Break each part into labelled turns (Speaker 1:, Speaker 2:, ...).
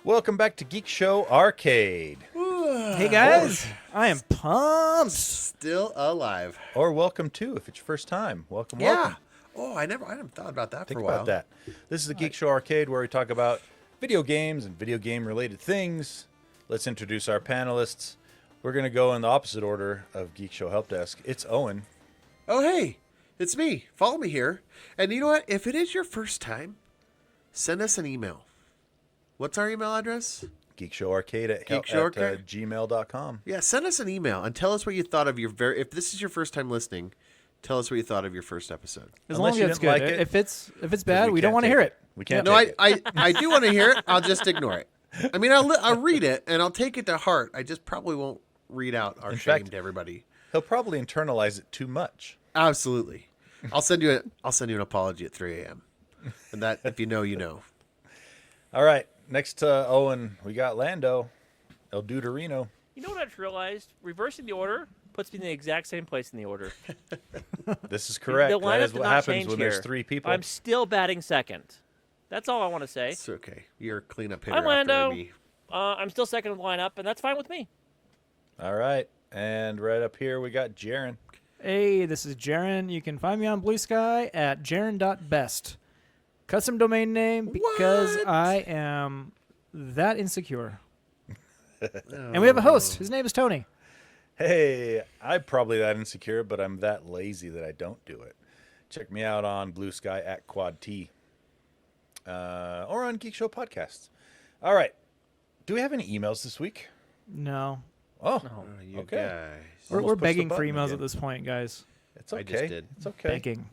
Speaker 1: Welcome back to Geekshow Arcade.
Speaker 2: Hey guys, I am pumped.
Speaker 3: Still alive.
Speaker 1: Or welcome to, if it's your first time. Welcome.
Speaker 3: Oh, I never thought about that
Speaker 1: Think
Speaker 3: for a while.
Speaker 1: about that. This is the Geekshow Arcade where we talk about video games and video game related things. Let's introduce our panelists. We're going to go in the opposite order of Geekshow Help Desk. It's Owen.
Speaker 3: Oh, hey, it's me. Follow me here. And you know what? If it is your first time, send us an email. What's our email address?
Speaker 1: GeekshowArcade at gmail.com.
Speaker 3: Yeah, send us an email and tell us what you thought of your if this is your first time listening, tell us what you thought of your first episode.
Speaker 2: As
Speaker 1: Unless
Speaker 2: long as
Speaker 1: you
Speaker 2: it's
Speaker 1: didn't
Speaker 2: good.
Speaker 1: like it,
Speaker 2: if it's bad, we don't
Speaker 1: can't
Speaker 2: want to
Speaker 1: take
Speaker 2: hear it.
Speaker 1: We can't
Speaker 3: No,
Speaker 1: take it.
Speaker 3: I do want to hear it. I'll just ignore it. I mean, I'll read it and I'll take it to heart. I just probably won't read out our
Speaker 1: In
Speaker 3: shame
Speaker 1: fact-
Speaker 3: to everybody.
Speaker 1: He'll probably internalize it too much.
Speaker 3: Absolutely. I'll send you an apology at 3 a.m. And that, if you know, you know.
Speaker 1: All right. Next to Owen, we got Lando. El Duderino.
Speaker 4: You know what I just realized? Reversing the order puts me in the exact same place in the order.
Speaker 1: This is correct.
Speaker 4: The
Speaker 1: That
Speaker 4: lineup
Speaker 1: is
Speaker 4: did
Speaker 1: what
Speaker 4: not
Speaker 1: happens
Speaker 4: change
Speaker 1: when
Speaker 4: here.
Speaker 1: there's three people.
Speaker 4: I'm still batting second. That's all I want to say.
Speaker 3: It's okay. You're a cleanup hitter
Speaker 4: I'm Lando.
Speaker 3: after me.
Speaker 4: I'm still second in the lineup, and that's fine with me.
Speaker 1: All right. And right up here, we got Jaren.
Speaker 2: Hey, this is Jaren. You can find me on Blue Sky at jaren.best. Custom domain name because
Speaker 3: What?
Speaker 2: I am that insecure. And we have a host. His name is Tony.
Speaker 1: Hey, I'm probably that insecure, but I'm that lazy that I don't do it. Check me out on Blue Sky at Quad T. Or on Geek Show Podcasts. All right. Do we have any emails this week?
Speaker 2: No.
Speaker 1: Oh,
Speaker 3: You
Speaker 1: okay.
Speaker 3: guys.
Speaker 2: We're
Speaker 1: Almost pushed the
Speaker 2: begging for
Speaker 1: button
Speaker 2: emails
Speaker 1: again.
Speaker 2: at this point, guys.
Speaker 1: It's
Speaker 3: I
Speaker 1: okay.
Speaker 3: just did.
Speaker 1: It's okay.
Speaker 2: Begging.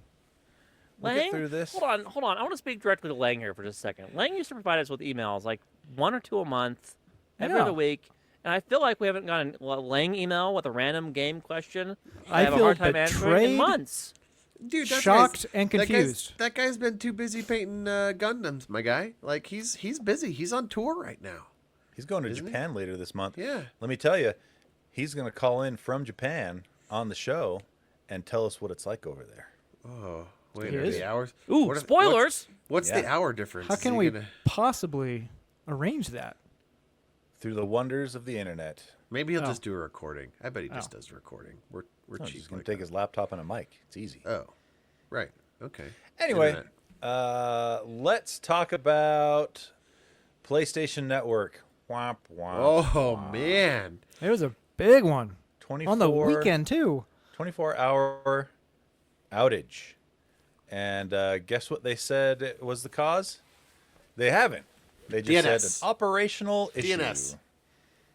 Speaker 1: We'll
Speaker 4: Lang,
Speaker 1: get through this.
Speaker 4: Hold on. I want to speak directly to Lang here for just a second. Lang used to provide us with emails like one or two a month, every
Speaker 2: Yeah.
Speaker 4: other week. And I feel like we haven't gotten a Lang email with a random game question.
Speaker 2: I
Speaker 4: have a
Speaker 2: feel
Speaker 4: hard time answering in
Speaker 2: betrayed.
Speaker 4: months.
Speaker 3: Dude, that
Speaker 2: Shocked
Speaker 3: guy's-
Speaker 2: and confused.
Speaker 3: That guy's been too busy painting Gundams, my guy. Like, he's busy. He's on tour right now.
Speaker 1: He's going to
Speaker 3: Isn't he?
Speaker 1: Japan later this month.
Speaker 3: Yeah.
Speaker 1: Let me tell you, he's going to call in from Japan on the show and tell us what it's like over there.
Speaker 3: Oh, wait,
Speaker 2: He
Speaker 3: are
Speaker 2: is?
Speaker 3: the hours?
Speaker 4: Ooh,
Speaker 3: What if-
Speaker 4: spoilers!
Speaker 3: What's
Speaker 1: Yeah.
Speaker 3: the hour difference?
Speaker 2: How
Speaker 3: Is
Speaker 2: can
Speaker 3: he
Speaker 2: we
Speaker 3: gonna-
Speaker 2: possibly arrange that?
Speaker 1: Through the wonders of the internet.
Speaker 3: Maybe he'll
Speaker 2: Oh.
Speaker 3: just do a recording. I bet he just
Speaker 2: Oh.
Speaker 3: does a recording. We're
Speaker 1: No, he's
Speaker 3: cheap.
Speaker 1: just going
Speaker 3: Like
Speaker 1: to take
Speaker 3: that.
Speaker 1: his laptop and a mic. It's easy.
Speaker 3: Oh, right. Okay.
Speaker 1: Anyway,
Speaker 3: Internet.
Speaker 1: let's talk about PlayStation Network. Womp womp.
Speaker 3: Oh man.
Speaker 2: It was a big one.
Speaker 1: 24,
Speaker 2: On the weekend, too.
Speaker 1: 24-hour outage. And guess what they said was the cause? They haven't. They just
Speaker 3: DNS.
Speaker 1: said an operational issue.
Speaker 3: DNS.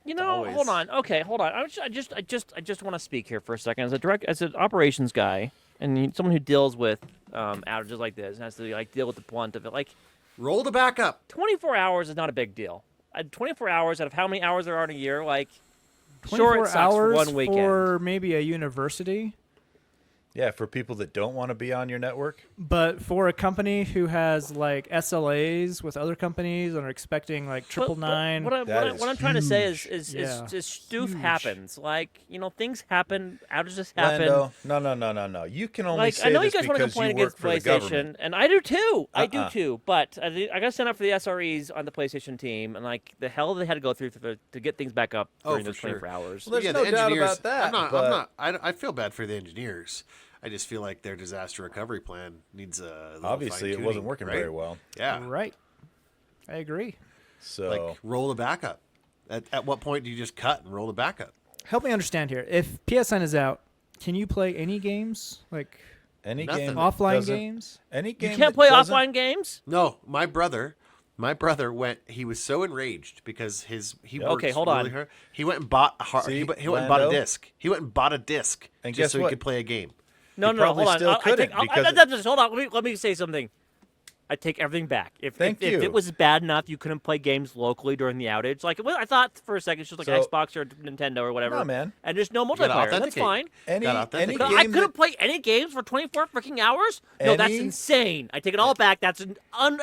Speaker 4: You know,
Speaker 3: always-
Speaker 4: hold on. Okay, hold on. I just want to speak here for a second as an operations guy and someone who deals with outages like this and has to like deal with the blunt of it. Like
Speaker 3: Roll the back up.
Speaker 4: 24 hours is not a big deal. 24 hours out of how many hours there are in a year, like
Speaker 2: 24
Speaker 4: sure it sucks
Speaker 2: hours
Speaker 4: for one weekend.
Speaker 2: for maybe a university.
Speaker 1: Yeah, for people that don't want to be on your network.
Speaker 2: But for a company who has like SLAs with other companies and are expecting like triple nine,
Speaker 4: What
Speaker 1: That is
Speaker 4: I'm trying to say is
Speaker 2: Yeah.
Speaker 4: stoof
Speaker 2: Huge.
Speaker 4: happens. Like things happen, outages happen.
Speaker 1: Lando, no. You can only
Speaker 4: Like
Speaker 1: say
Speaker 4: I know you
Speaker 1: this
Speaker 4: guys want to
Speaker 1: because
Speaker 4: complain
Speaker 1: you work
Speaker 4: against
Speaker 1: for the government.
Speaker 4: PlayStation, and I do too. I do
Speaker 1: Uh-uh.
Speaker 4: too. But I got to stand up for the SREs on the PlayStation team, and like the hell they had to go through to get things back up
Speaker 3: Oh,
Speaker 4: during
Speaker 3: for
Speaker 4: those 24
Speaker 3: sure.
Speaker 4: hours.
Speaker 1: Well, there's
Speaker 3: yeah,
Speaker 1: no
Speaker 3: the
Speaker 1: doubt
Speaker 3: engineers.
Speaker 1: about that.
Speaker 3: I'm not.
Speaker 1: but
Speaker 3: I feel bad for the engineers. I just feel like their disaster recovery plan needs a little
Speaker 1: obviously, it
Speaker 3: fine-tuning,
Speaker 1: wasn't working
Speaker 3: right?
Speaker 1: very well.
Speaker 3: Yeah.
Speaker 2: right? I agree.
Speaker 1: So
Speaker 3: Like roll the backup. At what point do you just cut and roll the backup?
Speaker 2: Help me understand here. If PSN is out, can you play any games like
Speaker 1: any
Speaker 3: Nothing.
Speaker 1: game that
Speaker 2: offline
Speaker 1: doesn't-
Speaker 2: games?
Speaker 1: any game
Speaker 4: You can't
Speaker 1: that
Speaker 4: play
Speaker 1: doesn't-
Speaker 4: offline games.
Speaker 3: No, my brother went. He was so enraged because he works
Speaker 4: Okay, hold
Speaker 3: really
Speaker 4: on.
Speaker 3: hard. He went and bought
Speaker 1: See,
Speaker 3: he went and bought a
Speaker 1: Lando?
Speaker 3: disc. He went and bought a disc
Speaker 1: And
Speaker 3: just
Speaker 1: guess
Speaker 3: so
Speaker 1: what?
Speaker 3: he could play a game.
Speaker 4: No,
Speaker 1: You
Speaker 4: no,
Speaker 1: probably
Speaker 4: hold on.
Speaker 1: still couldn't because
Speaker 4: hold on. Let me say something. I take everything back. If
Speaker 1: Thank
Speaker 4: if
Speaker 1: you.
Speaker 4: it was bad enough, you couldn't play games locally during the outage. Like I thought for a second, it's just like
Speaker 1: So-
Speaker 4: Xbox or Nintendo or whatever.
Speaker 1: No, man.
Speaker 4: And there's no
Speaker 3: gotta
Speaker 4: multiplayer. That's
Speaker 3: authenticate.
Speaker 4: fine.
Speaker 1: Any
Speaker 3: Got
Speaker 1: any
Speaker 3: authentic.
Speaker 4: But
Speaker 1: game
Speaker 4: I couldn't
Speaker 1: that,
Speaker 4: play any games for 24 freaking hours. No, that's
Speaker 1: Any-
Speaker 4: insane. I take it all back. That's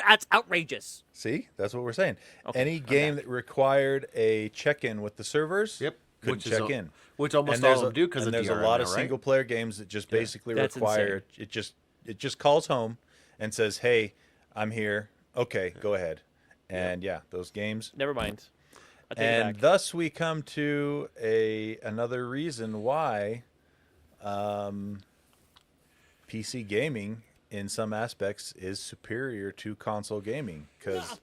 Speaker 4: that's outrageous.
Speaker 1: see, that's what we're saying.
Speaker 4: Okay,
Speaker 1: Any
Speaker 4: I'm
Speaker 1: game
Speaker 4: back.
Speaker 1: that required a check-in with the servers,
Speaker 3: Yep.
Speaker 1: couldn't check in.
Speaker 3: Which almost
Speaker 1: And
Speaker 3: all
Speaker 1: there's
Speaker 3: of them do because
Speaker 1: and
Speaker 3: of
Speaker 1: there's
Speaker 3: DRM
Speaker 1: a lot
Speaker 3: now,
Speaker 1: of
Speaker 3: right?
Speaker 1: single player games that just basically
Speaker 4: That's
Speaker 1: require it just calls home and says, "Hey, I'm here. Okay, go ahead." And yeah, those games.
Speaker 4: Never mind. I take it
Speaker 1: And
Speaker 4: back.
Speaker 1: thus we come to another reason why PC gaming in some aspects is superior to console gaming. Because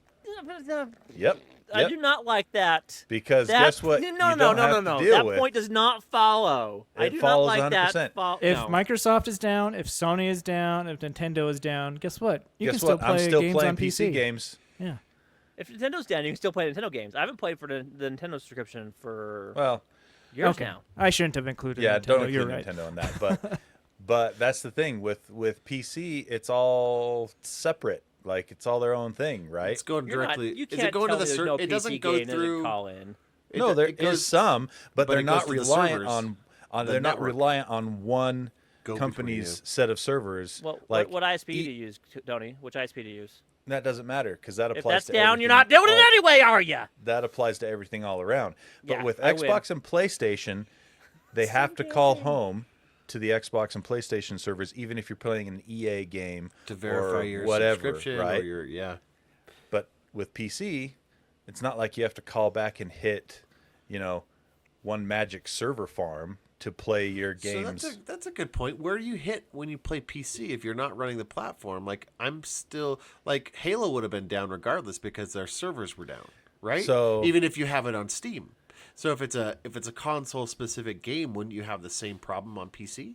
Speaker 1: yep,
Speaker 4: I do not like that.
Speaker 1: because
Speaker 4: That-
Speaker 1: guess what?
Speaker 4: No,
Speaker 1: you
Speaker 4: no,
Speaker 1: don't
Speaker 4: no,
Speaker 1: have
Speaker 4: no,
Speaker 1: to
Speaker 4: no.
Speaker 1: deal
Speaker 4: That
Speaker 1: with.
Speaker 4: point does not follow. I
Speaker 1: It
Speaker 4: do not
Speaker 1: follows
Speaker 4: like
Speaker 1: 100%.
Speaker 4: that.
Speaker 2: If
Speaker 4: No.
Speaker 2: Microsoft is down, if Sony is down, if Nintendo is down, guess what? You can
Speaker 1: Guess
Speaker 2: still
Speaker 1: what?
Speaker 2: play
Speaker 1: I'm still
Speaker 2: games
Speaker 1: playing
Speaker 2: on PC.
Speaker 1: games.
Speaker 2: Yeah.
Speaker 4: If Nintendo's down, you can still play Nintendo games. I haven't played for the Nintendo subscription for
Speaker 1: Well,
Speaker 4: years
Speaker 2: Okay.
Speaker 4: now.
Speaker 2: I shouldn't have included
Speaker 1: yeah,
Speaker 2: Nintendo.
Speaker 1: don't
Speaker 2: You're
Speaker 1: include
Speaker 2: right.
Speaker 1: Nintendo in that. But but that's the thing with PC, it's all separate. Like it's all their own thing, right?
Speaker 3: It's going
Speaker 4: You're not-
Speaker 3: directly.
Speaker 4: you
Speaker 3: is
Speaker 4: can't
Speaker 3: it going
Speaker 4: tell
Speaker 3: to the
Speaker 4: me there's
Speaker 3: server?
Speaker 4: no
Speaker 3: It
Speaker 4: PC
Speaker 3: doesn't go
Speaker 4: game that doesn't
Speaker 3: through.
Speaker 4: call in.
Speaker 1: No, there is some, but they're
Speaker 3: it
Speaker 1: not
Speaker 3: goes to the
Speaker 1: reliant
Speaker 3: servers,
Speaker 1: on
Speaker 3: the
Speaker 1: they're not
Speaker 3: network.
Speaker 1: reliant on one
Speaker 3: Go between
Speaker 1: company's
Speaker 3: you.
Speaker 1: set of servers.
Speaker 4: Well,
Speaker 1: like
Speaker 4: what ISP
Speaker 1: e-
Speaker 4: do you use, Tony? Which ISP do you use?
Speaker 1: that doesn't matter because that
Speaker 4: If
Speaker 1: applies
Speaker 4: that's
Speaker 1: to
Speaker 4: down, you're
Speaker 1: everything
Speaker 4: not doing it
Speaker 1: all-
Speaker 4: anyway, are you?
Speaker 1: That applies to everything all around. But
Speaker 4: Yeah,
Speaker 1: with
Speaker 4: I win.
Speaker 1: Xbox and PlayStation, they have to call home to the Xbox and PlayStation servers, even if you're playing an EA game
Speaker 3: To verify
Speaker 1: or
Speaker 3: your
Speaker 1: whatever,
Speaker 3: subscription
Speaker 1: right?
Speaker 3: or your
Speaker 1: But with PC, it's not like you have to call back and hit, one magic server farm to play your games.
Speaker 3: So that's a good point. Where do you hit when you play PC if you're not running the platform? Like I'm still like Halo would have been down regardless because their servers were down, right?
Speaker 1: So-
Speaker 3: even if you have it on Steam. So if it's a console specific game, wouldn't you have the same problem on PC?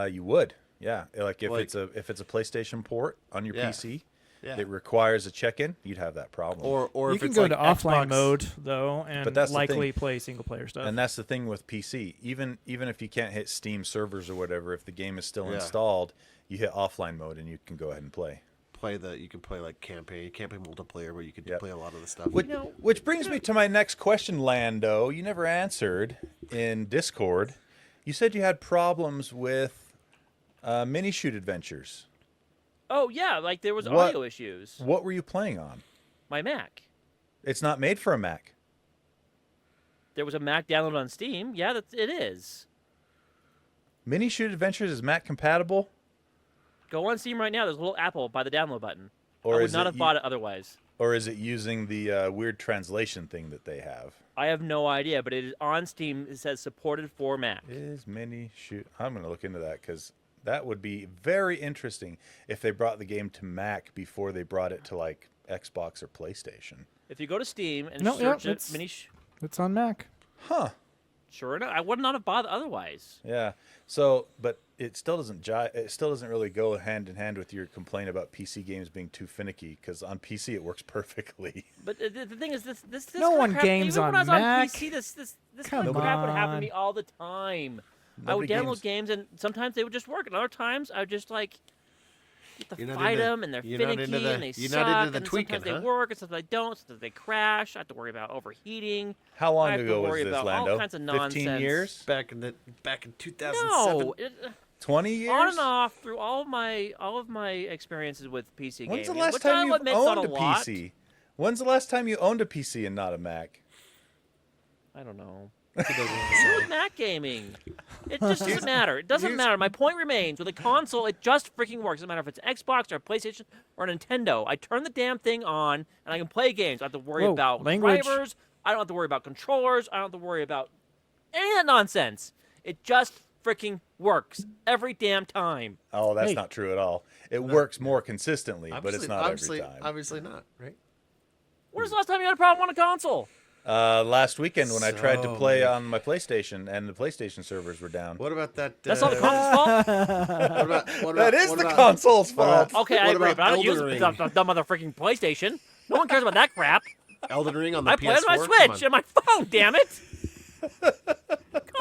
Speaker 1: You would, yeah. Like if
Speaker 3: Like-
Speaker 1: it's a PlayStation port on your
Speaker 3: Yeah.
Speaker 1: PC,
Speaker 3: Yeah.
Speaker 1: it requires a check-in. You'd have that problem.
Speaker 3: Or
Speaker 2: You
Speaker 3: if
Speaker 2: can
Speaker 3: it's
Speaker 2: go
Speaker 3: like
Speaker 2: to offline
Speaker 3: Xbox-
Speaker 2: mode though, and
Speaker 1: But that's the
Speaker 2: likely
Speaker 1: thing.
Speaker 2: play single player stuff.
Speaker 1: And that's the thing with PC. Even if you can't hit Steam servers or whatever, if the game is still
Speaker 3: Yeah.
Speaker 1: installed, you hit offline mode and you can go ahead and play.
Speaker 3: you can play like campaign. You can't play multiplayer, but you can
Speaker 1: Yep.
Speaker 3: play a lot of the stuff.
Speaker 1: Which brings me to my next question, Lando. You never answered in Discord. You said you had problems with mini shoot adventures.
Speaker 4: Oh yeah, like there was
Speaker 1: What-
Speaker 4: audio issues.
Speaker 1: What were you playing on?
Speaker 4: My Mac.
Speaker 1: It's not made for a Mac.
Speaker 4: There was a Mac download on Steam. Yeah, it is.
Speaker 1: Mini shoot adventures is Mac compatible,
Speaker 4: Go on Steam right now. There's a little apple by the download button. I
Speaker 1: or
Speaker 4: would
Speaker 1: is
Speaker 4: not
Speaker 1: it
Speaker 4: have bought it otherwise.
Speaker 1: or is it using the weird translation thing that they have?
Speaker 4: I have no idea, but it is on Steam. It says supported for Mac.
Speaker 1: Is mini shoot? I'm going to look into that because that would be very interesting if they brought the game to Mac before they brought it to like Xbox or PlayStation.
Speaker 4: If you go to Steam and
Speaker 2: No, yeah,
Speaker 4: search it,
Speaker 2: it's-
Speaker 4: mini,
Speaker 2: It's on Mac.
Speaker 1: Huh?
Speaker 4: sure enough, I would not have bought it otherwise.
Speaker 1: Yeah. So, but it still doesn't it still doesn't really go hand in hand with your complaint about PC games being too finicky because on PC it works perfectly.
Speaker 4: But the thing is, this
Speaker 2: No
Speaker 4: kind of
Speaker 2: one
Speaker 4: crap,
Speaker 2: games
Speaker 4: even
Speaker 2: on
Speaker 4: when I was
Speaker 2: Mac.
Speaker 4: on PC, this
Speaker 2: Come
Speaker 4: kind of crap would happen to
Speaker 2: on.
Speaker 4: me all the time. I would
Speaker 1: Nobody
Speaker 4: download games, and sometimes they would just work, and other times I would just like get to
Speaker 3: You're not
Speaker 4: fight
Speaker 3: into-
Speaker 4: them, and they're
Speaker 3: you're not
Speaker 4: finicky,
Speaker 3: into the-
Speaker 4: and they
Speaker 3: you're
Speaker 4: suck,
Speaker 3: not into the
Speaker 4: and
Speaker 3: tweaking,
Speaker 4: sometimes
Speaker 3: huh?
Speaker 4: they work, and sometimes they don't. Sometimes they crash. I have to worry about overheating.
Speaker 1: How
Speaker 4: I
Speaker 1: long
Speaker 4: have to
Speaker 1: ago was
Speaker 4: worry
Speaker 1: this,
Speaker 4: about all
Speaker 1: Lando?
Speaker 4: kinds of
Speaker 1: 15
Speaker 4: nonsense.
Speaker 1: years?
Speaker 3: back in 2007.
Speaker 4: No,
Speaker 1: 20 years?
Speaker 4: on and off through all of my experiences with PC
Speaker 1: When's the
Speaker 4: gaming,
Speaker 1: last
Speaker 4: which
Speaker 1: time
Speaker 4: I'll
Speaker 1: you
Speaker 4: admit's not
Speaker 1: owned a
Speaker 4: lot.
Speaker 1: PC? When's the last time you owned a PC and not a Mac?
Speaker 4: I don't know.
Speaker 3: He doesn't want to
Speaker 4: It's
Speaker 3: say.
Speaker 4: with Mac gaming. It just doesn't matter. It doesn't
Speaker 3: here's-
Speaker 4: matter. My point remains. With a console, it just freaking works. It doesn't matter if it's Xbox or a PlayStation or a Nintendo. I turn the damn thing on and I can play games. I don't have to worry
Speaker 2: Whoa,
Speaker 4: about
Speaker 2: language.
Speaker 4: drivers. I don't have to worry about controllers. I don't have to worry about any of that nonsense. It just freaking works every damn time.
Speaker 1: Oh, that's
Speaker 2: Hey.
Speaker 1: not true at all. It works more consistently, but it's not
Speaker 3: obviously,
Speaker 1: every time.
Speaker 3: Obviously not, right?
Speaker 4: When was the last time you had a problem on a console?
Speaker 1: Last weekend when I tried to
Speaker 3: So
Speaker 1: play
Speaker 3: many-
Speaker 1: on my PlayStation and the PlayStation servers were down.
Speaker 3: What about that?
Speaker 4: That's not the console's fault.
Speaker 3: What
Speaker 1: That is
Speaker 3: what
Speaker 1: the
Speaker 3: about-
Speaker 1: console's
Speaker 3: what about-
Speaker 1: fault.
Speaker 4: Okay, I
Speaker 3: What
Speaker 4: agree,
Speaker 3: about
Speaker 4: but I don't use
Speaker 3: Elden Ring?
Speaker 4: the dumb freaking PlayStation. No one cares about that crap.
Speaker 3: Elden Ring on the
Speaker 4: I play on
Speaker 3: PS4.
Speaker 4: my
Speaker 3: Come
Speaker 4: Switch
Speaker 3: on.
Speaker 4: and my phone. Damn it!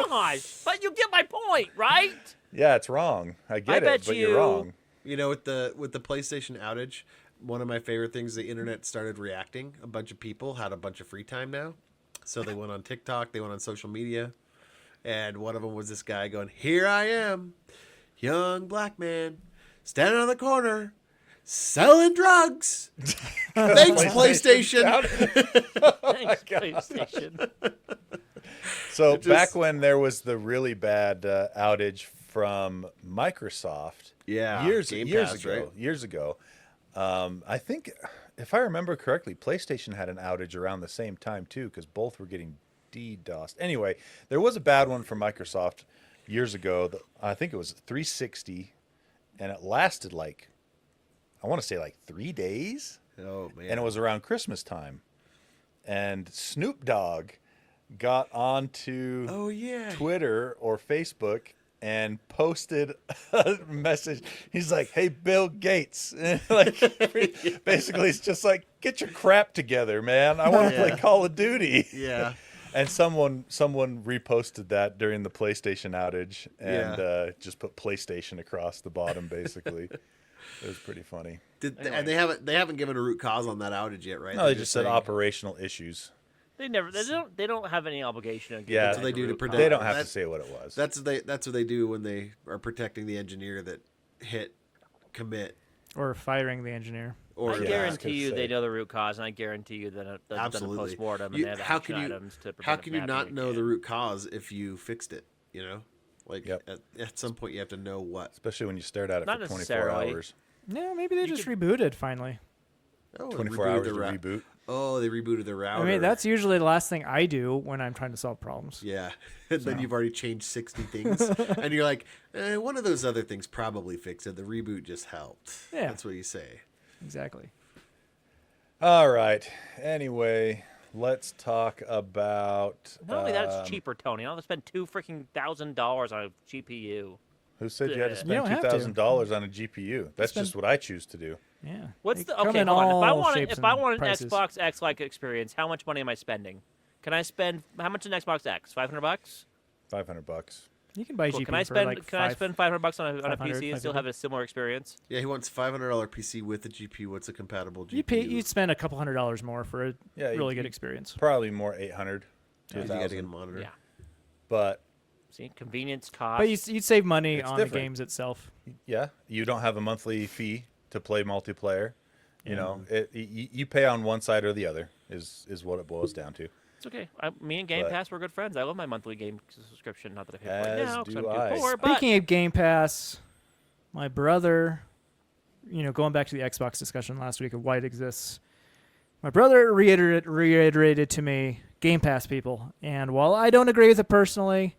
Speaker 4: Gosh, but you get my point, right?
Speaker 1: Yeah, it's wrong. I get
Speaker 4: bet
Speaker 1: it, but
Speaker 4: you-
Speaker 1: you're wrong.
Speaker 3: You know, with the PlayStation outage, one of my favorite things, the internet started reacting. A bunch of people had a bunch of free time now, so they went on TikTok, they went on social media, and one of them was this guy going, "Here I am, young black man, standing on the corner, selling drugs. Thanks, PlayStation."
Speaker 4: Thanks, PlayStation.
Speaker 1: So
Speaker 3: It just-
Speaker 1: back when there was the really bad outage from Microsoft,
Speaker 3: Yeah,
Speaker 1: years
Speaker 3: Game
Speaker 1: years
Speaker 3: Pass,
Speaker 1: ago,
Speaker 3: right?
Speaker 1: years ago, I think, if I remember correctly, PlayStation had an outage around the same time too, because both were getting DDoSed. Anyway, there was a bad one for Microsoft years ago. I think it was 360, and it lasted like, I want to say like 3 days,
Speaker 3: Oh man.
Speaker 1: and it was around Christmas time. And Snoop Dogg got onto
Speaker 3: Oh yeah.
Speaker 1: Twitter or Facebook and posted a message. He's like, "Hey, Bill Gates," like basically, it's just like, "Get your crap together, man. I want to play
Speaker 3: Yeah.
Speaker 1: Call of Duty."
Speaker 3: Yeah.
Speaker 1: And someone reposted that during the PlayStation outage and just put PlayStation across the bottom. Basically, it was pretty funny.
Speaker 3: And they haven't given a root cause on that outage yet, right?
Speaker 1: No, they just said
Speaker 3: saying-
Speaker 1: operational issues.
Speaker 4: They don't have any obligation. To give
Speaker 1: Yeah,
Speaker 4: it
Speaker 3: That's what they do to
Speaker 4: root
Speaker 3: protect-
Speaker 4: cause.
Speaker 1: They don't have to
Speaker 3: That's-
Speaker 1: say what it was.
Speaker 3: That's what they do when they are protecting the engineer that hit commit.
Speaker 2: Or firing the engineer.
Speaker 3: Or
Speaker 4: I
Speaker 1: Yeah, I was
Speaker 4: guarantee
Speaker 1: gonna
Speaker 4: you
Speaker 1: say.
Speaker 4: they know the root cause, and I guarantee you that they've done a
Speaker 3: Absolutely.
Speaker 4: post-mortem
Speaker 3: You-
Speaker 4: and they have
Speaker 3: how
Speaker 4: action
Speaker 3: can you-
Speaker 4: items to prevent
Speaker 3: How
Speaker 4: it
Speaker 3: can you
Speaker 4: from
Speaker 3: not
Speaker 4: happening
Speaker 3: know the
Speaker 4: again.
Speaker 3: root cause if you fixed it? You know, like
Speaker 1: Yep.
Speaker 3: at some point you have to know what.
Speaker 1: Especially when you stared at it
Speaker 4: Not
Speaker 1: for 24
Speaker 4: necessarily.
Speaker 1: hours.
Speaker 2: No, maybe they just rebooted finally.
Speaker 3: Oh,
Speaker 1: 24
Speaker 3: rebooted
Speaker 1: hours
Speaker 3: the
Speaker 1: to
Speaker 3: ra-
Speaker 1: reboot.
Speaker 3: Oh, they rebooted the router.
Speaker 2: I mean, that's usually the last thing I do when I'm trying to solve problems.
Speaker 3: yeah. And then you've already changed 60 things, and you're like, one of those other things probably fixed it. The reboot just helped.
Speaker 2: Yeah.
Speaker 3: That's what you say.
Speaker 2: Exactly.
Speaker 1: All right. Anyway, let's talk about.
Speaker 4: Not only that, it's cheaper, Tony. I don't have to spend $2,000 on a GPU.
Speaker 1: Who said you had to
Speaker 4: You
Speaker 1: spend
Speaker 2: don't have to.
Speaker 1: $2,000 on a GPU? That's
Speaker 2: Spend-
Speaker 1: just what I choose to do.
Speaker 2: Yeah.
Speaker 4: What's
Speaker 2: They
Speaker 4: the
Speaker 2: come
Speaker 4: okay?
Speaker 2: in
Speaker 4: Hold on. If I
Speaker 2: all
Speaker 4: want
Speaker 2: shapes
Speaker 4: if I
Speaker 2: and
Speaker 4: want an
Speaker 2: prices.
Speaker 4: Xbox X-like experience, how much money am I spending? Can I spend how much an Xbox X? $500?
Speaker 1: $500.
Speaker 2: You can buy
Speaker 4: Cool.
Speaker 2: GPU
Speaker 4: Can I
Speaker 2: for
Speaker 4: spend
Speaker 2: like
Speaker 4: Can I
Speaker 2: five-
Speaker 4: spend $500 on a
Speaker 2: 500,
Speaker 4: PC and still have a similar experience?
Speaker 3: Yeah, he wants $500 PC with a GPU. What's a compatible GPU?
Speaker 2: You'd spend a couple $100 more for a
Speaker 1: Yeah,
Speaker 2: really
Speaker 1: you-
Speaker 2: good experience.
Speaker 1: Probably more 800 to
Speaker 3: You got to get a
Speaker 1: 1,000.
Speaker 3: monitor.
Speaker 4: Yeah.
Speaker 1: But
Speaker 4: See, convenience, cost.
Speaker 2: But you'd save money
Speaker 1: It's
Speaker 2: on
Speaker 1: different.
Speaker 2: the games itself.
Speaker 1: yeah, you don't have a monthly fee to play multiplayer. You know, you pay on one side or the other is what it boils down to.
Speaker 4: It's okay. Me and Game
Speaker 1: But-
Speaker 4: Pass, we're good friends. I love my monthly game subscription. Not that I pay for it
Speaker 1: As
Speaker 4: now because I'm
Speaker 1: do
Speaker 4: too
Speaker 1: I.
Speaker 4: poor. But
Speaker 2: Speaking of Game Pass, my brother, going back to the Xbox discussion last week of why it exists, my brother reiterated to me, Game Pass people. And while I don't agree with it personally,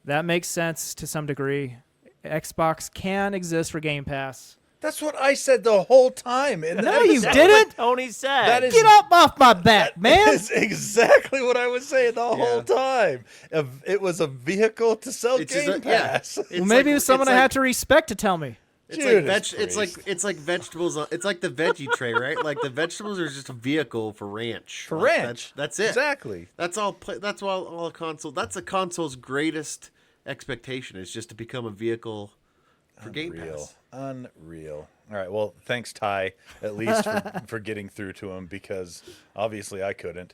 Speaker 2: that makes sense to some degree. Xbox can exist for Game Pass.
Speaker 1: That's what I said the whole time. In the
Speaker 2: No, you
Speaker 1: episode.
Speaker 2: didn't.
Speaker 4: what Tony said.
Speaker 1: That is
Speaker 2: Get up off my back, man.
Speaker 1: That's exactly what I was saying the whole time. It was a vehicle to sell
Speaker 3: It's just
Speaker 1: Game
Speaker 3: a- yeah.
Speaker 1: Pass.
Speaker 3: It's
Speaker 2: Well, maybe
Speaker 3: like-
Speaker 2: it was someone
Speaker 3: it's
Speaker 2: I
Speaker 3: like-
Speaker 2: had to respect to tell me.
Speaker 3: It's
Speaker 1: Judas
Speaker 3: like
Speaker 1: Priest.
Speaker 3: it's like vegetables. It's like the veggie tray, right? Like the vegetables are just a vehicle for ranch.
Speaker 1: For
Speaker 3: Like,
Speaker 1: ranch.
Speaker 3: That's it.
Speaker 1: Exactly.
Speaker 3: That's all. That's all a console. That's a console's greatest expectation is just to become a vehicle for Game Pass.
Speaker 1: Unreal. All right. Well, thanks, Ty, at least for getting through to him because obviously I couldn't.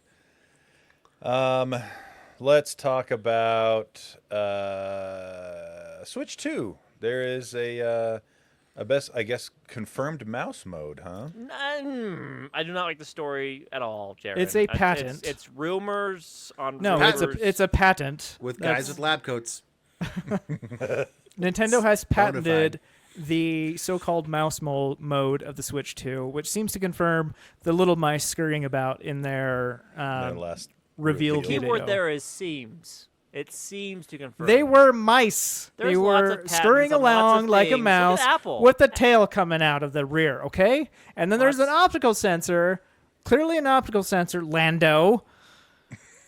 Speaker 1: Let's talk about Switch 2. There is a best, I guess, confirmed mouse mode, huh?
Speaker 4: I do not like the story at all, Jared.
Speaker 2: It's a
Speaker 4: I-
Speaker 2: patent.
Speaker 4: It's rumors on.
Speaker 2: No,
Speaker 4: rumors.
Speaker 2: it's a patent.
Speaker 3: With
Speaker 2: That's-
Speaker 3: guys with lab coats.
Speaker 2: Nintendo has
Speaker 3: Bonafide.
Speaker 2: patented the so-called mouse mode of the Switch 2, which seems to confirm the little mice scurrying about in their
Speaker 1: Their last
Speaker 2: reveal
Speaker 1: reveal.
Speaker 2: video.
Speaker 4: keyword there is seems. It seems to confirm.
Speaker 2: They were mice.
Speaker 4: There's
Speaker 2: they
Speaker 4: lots
Speaker 2: were
Speaker 4: of patents
Speaker 2: scurrying
Speaker 4: on lots of
Speaker 2: along like a
Speaker 4: things. Look at
Speaker 2: mouse
Speaker 4: Apple.
Speaker 2: with the tail coming out of the rear, okay? And then there's an
Speaker 4: Lots-
Speaker 2: optical sensor, clearly an optical sensor, Lando.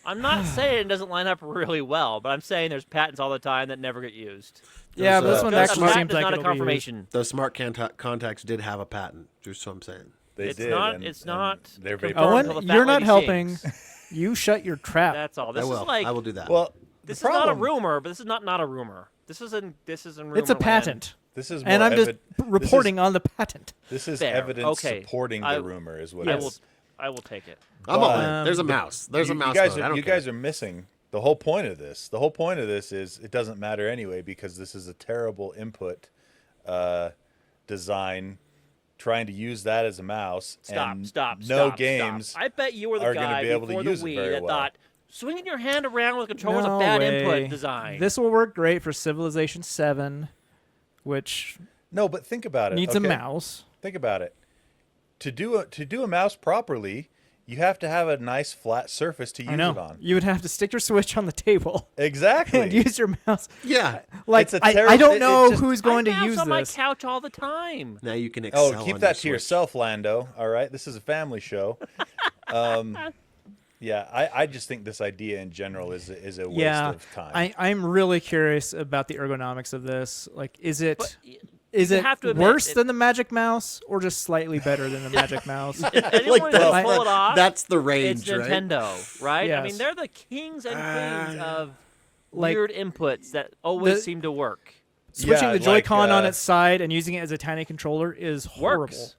Speaker 4: I'm not saying it doesn't line up really well, but I'm saying there's patents all the time that never get used.
Speaker 2: Yeah, but
Speaker 3: Those,
Speaker 2: this one
Speaker 3: those
Speaker 2: actually
Speaker 3: smart-
Speaker 2: seems
Speaker 4: Patent is
Speaker 2: like
Speaker 4: not a
Speaker 2: it'll be used.
Speaker 4: confirmation.
Speaker 3: Those smart contacts did have a patent. Just what I'm saying.
Speaker 1: They
Speaker 4: It's
Speaker 1: did,
Speaker 4: not-
Speaker 1: and-
Speaker 4: it's
Speaker 1: and
Speaker 4: not
Speaker 1: They're very
Speaker 4: confirmed.
Speaker 2: Owen,
Speaker 4: Until the fat
Speaker 2: you're not
Speaker 4: lady
Speaker 2: helping.
Speaker 4: sings.
Speaker 2: You shut your trap.
Speaker 4: That's all.
Speaker 3: I
Speaker 4: This
Speaker 3: will.
Speaker 4: is like
Speaker 3: I will do that.
Speaker 1: Well,
Speaker 4: this is
Speaker 1: the
Speaker 4: not a
Speaker 1: problem-
Speaker 4: rumor, but this is not a rumor. This is in rumor
Speaker 2: It's a
Speaker 4: land.
Speaker 2: patent.
Speaker 1: This is
Speaker 2: And
Speaker 1: more
Speaker 2: I'm just
Speaker 1: evid-
Speaker 2: reporting on the patent.
Speaker 1: This is
Speaker 4: Fair.
Speaker 1: evidence
Speaker 4: Okay.
Speaker 1: supporting
Speaker 4: I-
Speaker 1: the rumor, is what
Speaker 4: I
Speaker 1: it
Speaker 4: will.
Speaker 1: is.
Speaker 4: I will take it.
Speaker 3: I'm all
Speaker 1: but-
Speaker 3: in. There's a mouse. There's a mouse
Speaker 1: You guys,
Speaker 3: mode. I
Speaker 1: are,
Speaker 3: don't
Speaker 1: you
Speaker 3: care.
Speaker 1: guys are missing the whole point of this. The whole point of this is it doesn't matter anyway because this is a terrible input design. Trying to use that as a mouse. and
Speaker 4: Stop.
Speaker 1: No
Speaker 4: stop,
Speaker 1: games.
Speaker 4: Stop. I bet you were the
Speaker 1: are gonna
Speaker 4: guy
Speaker 1: be able to
Speaker 4: before the
Speaker 1: use it
Speaker 4: Wii
Speaker 1: very
Speaker 4: that
Speaker 1: well.
Speaker 4: thought swinging your hand around with a controller is
Speaker 2: No
Speaker 4: a bad
Speaker 2: way.
Speaker 4: input design.
Speaker 2: This will work great for Civilization 7, which
Speaker 1: No, but think about it.
Speaker 2: needs a
Speaker 1: okay?
Speaker 2: mouse.
Speaker 1: Think about it. to do a mouse properly, you have to have a nice flat surface to use
Speaker 2: I know.
Speaker 1: it on.
Speaker 2: You would have to stick your Switch on the table
Speaker 1: Exactly.
Speaker 2: and use your mouse.
Speaker 3: Yeah.
Speaker 2: Like,
Speaker 1: It's a
Speaker 2: I
Speaker 1: terrible-
Speaker 2: don't
Speaker 1: it
Speaker 2: know
Speaker 1: just-
Speaker 2: who's going
Speaker 4: I
Speaker 2: to
Speaker 4: mouse
Speaker 2: use
Speaker 4: on my
Speaker 2: this.
Speaker 4: couch all the time.
Speaker 3: Now you can excel.
Speaker 1: Oh, keep
Speaker 3: on
Speaker 1: that
Speaker 3: your
Speaker 1: to
Speaker 3: Switch.
Speaker 1: yourself, Lando. All right, this is a family show. Yeah, I just think this idea in general is a waste
Speaker 2: Yeah,
Speaker 1: of time.
Speaker 2: I'm really curious about the ergonomics of this. Like, is it
Speaker 4: But
Speaker 2: is
Speaker 4: you
Speaker 2: it
Speaker 4: have to admit,
Speaker 2: worse
Speaker 4: it-
Speaker 2: than the Magic Mouse, or just slightly better than the Magic Mouse?
Speaker 4: If anyone can
Speaker 3: that's,
Speaker 4: pull it off,
Speaker 3: that's the range,
Speaker 4: it's Nintendo, right? I mean,
Speaker 2: Yes.
Speaker 4: they're the kings and queens of
Speaker 2: Like,
Speaker 4: weird inputs that always
Speaker 2: the-
Speaker 4: seem to work.
Speaker 2: Switching
Speaker 1: Yeah,
Speaker 2: the Joy-Con
Speaker 1: like,
Speaker 2: on its side and using it as a tiny controller is horrible.
Speaker 4: Works.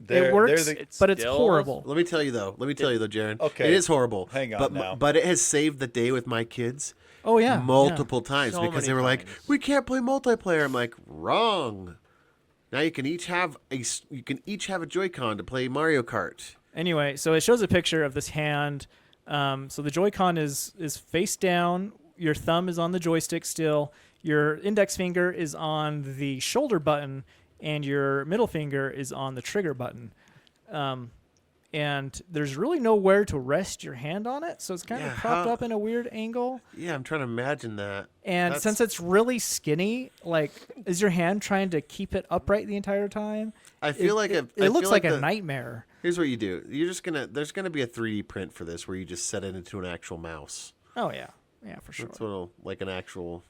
Speaker 1: They're-
Speaker 2: It works,
Speaker 1: they're the-
Speaker 4: It's
Speaker 2: but it's
Speaker 4: still-
Speaker 2: horrible.
Speaker 3: Let me tell you though, Jaron.
Speaker 1: Okay.
Speaker 3: It is horrible.
Speaker 1: Hang on
Speaker 3: but,
Speaker 1: now.
Speaker 3: But it has saved the day with my kids
Speaker 2: Oh yeah,
Speaker 3: multiple times
Speaker 4: So
Speaker 3: because
Speaker 4: many
Speaker 3: they were like,
Speaker 4: times.
Speaker 3: "We can't play multiplayer." I'm like, "Wrong." Now you can each have a Joy-Con to play Mario Kart.
Speaker 2: Anyway, so it shows a picture of this hand. So the Joy-Con is face down. Your thumb is on the joystick still. Your index finger is on the shoulder button, and your middle finger is on the trigger button. And there's really nowhere to rest your hand on it, so it's kind
Speaker 3: Yeah,
Speaker 2: of propped
Speaker 3: how-
Speaker 2: up in a weird angle.
Speaker 3: Yeah, I'm trying to imagine that.
Speaker 2: And
Speaker 3: That's-
Speaker 2: since it's really skinny, like, is your hand trying to keep it upright the entire time?
Speaker 3: I feel like
Speaker 2: it
Speaker 3: I
Speaker 2: looks
Speaker 3: feel
Speaker 2: like a
Speaker 3: the-
Speaker 2: nightmare.
Speaker 3: Here's what you do. There's gonna be a 3D print for this where you just set it into an actual mouse.
Speaker 2: Oh yeah, for sure.
Speaker 3: That's like an actual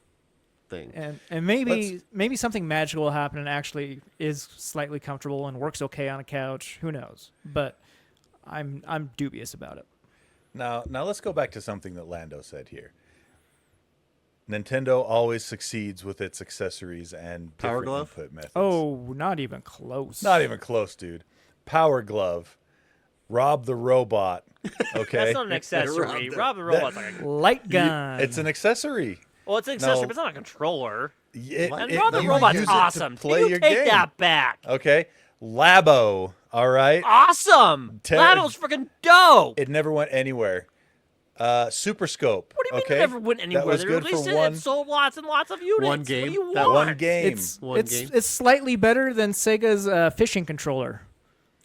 Speaker 3: thing.
Speaker 2: And maybe something magical will happen and actually is slightly comfortable and works okay on a couch. Who knows? But I'm dubious about it.
Speaker 1: Now let's go back to something that Lando said here. Nintendo always succeeds with its accessories and
Speaker 3: Power
Speaker 1: different
Speaker 3: Glove?
Speaker 1: input methods.
Speaker 2: Oh, not even close.
Speaker 1: Not even close, dude. Power Glove, Rob the Robot. Okay,
Speaker 4: That's not an accessory. Rob the Robot's like a...
Speaker 2: Light gun.
Speaker 1: It's an accessory.
Speaker 4: Well, it's an accessory,
Speaker 1: No.
Speaker 4: but it's not a controller.
Speaker 1: And
Speaker 4: And Rob the
Speaker 1: you
Speaker 4: Robot's
Speaker 1: use it to
Speaker 4: awesome.
Speaker 1: play
Speaker 4: You
Speaker 1: your
Speaker 4: take
Speaker 1: game.
Speaker 4: that back.
Speaker 1: Okay, Labo. All right,
Speaker 4: Awesome. Lado's freaking dope.
Speaker 1: it never went anywhere. Super Scope.
Speaker 4: What do you mean
Speaker 1: okay?
Speaker 4: it never went anywhere?
Speaker 1: That was
Speaker 4: They
Speaker 1: good
Speaker 4: released
Speaker 1: for
Speaker 4: it
Speaker 1: one.
Speaker 4: and sold lots and lots of units.
Speaker 3: One
Speaker 4: What
Speaker 3: game?
Speaker 4: do you
Speaker 3: That
Speaker 4: want?
Speaker 1: One game.
Speaker 2: It's slightly better than Sega's fishing controller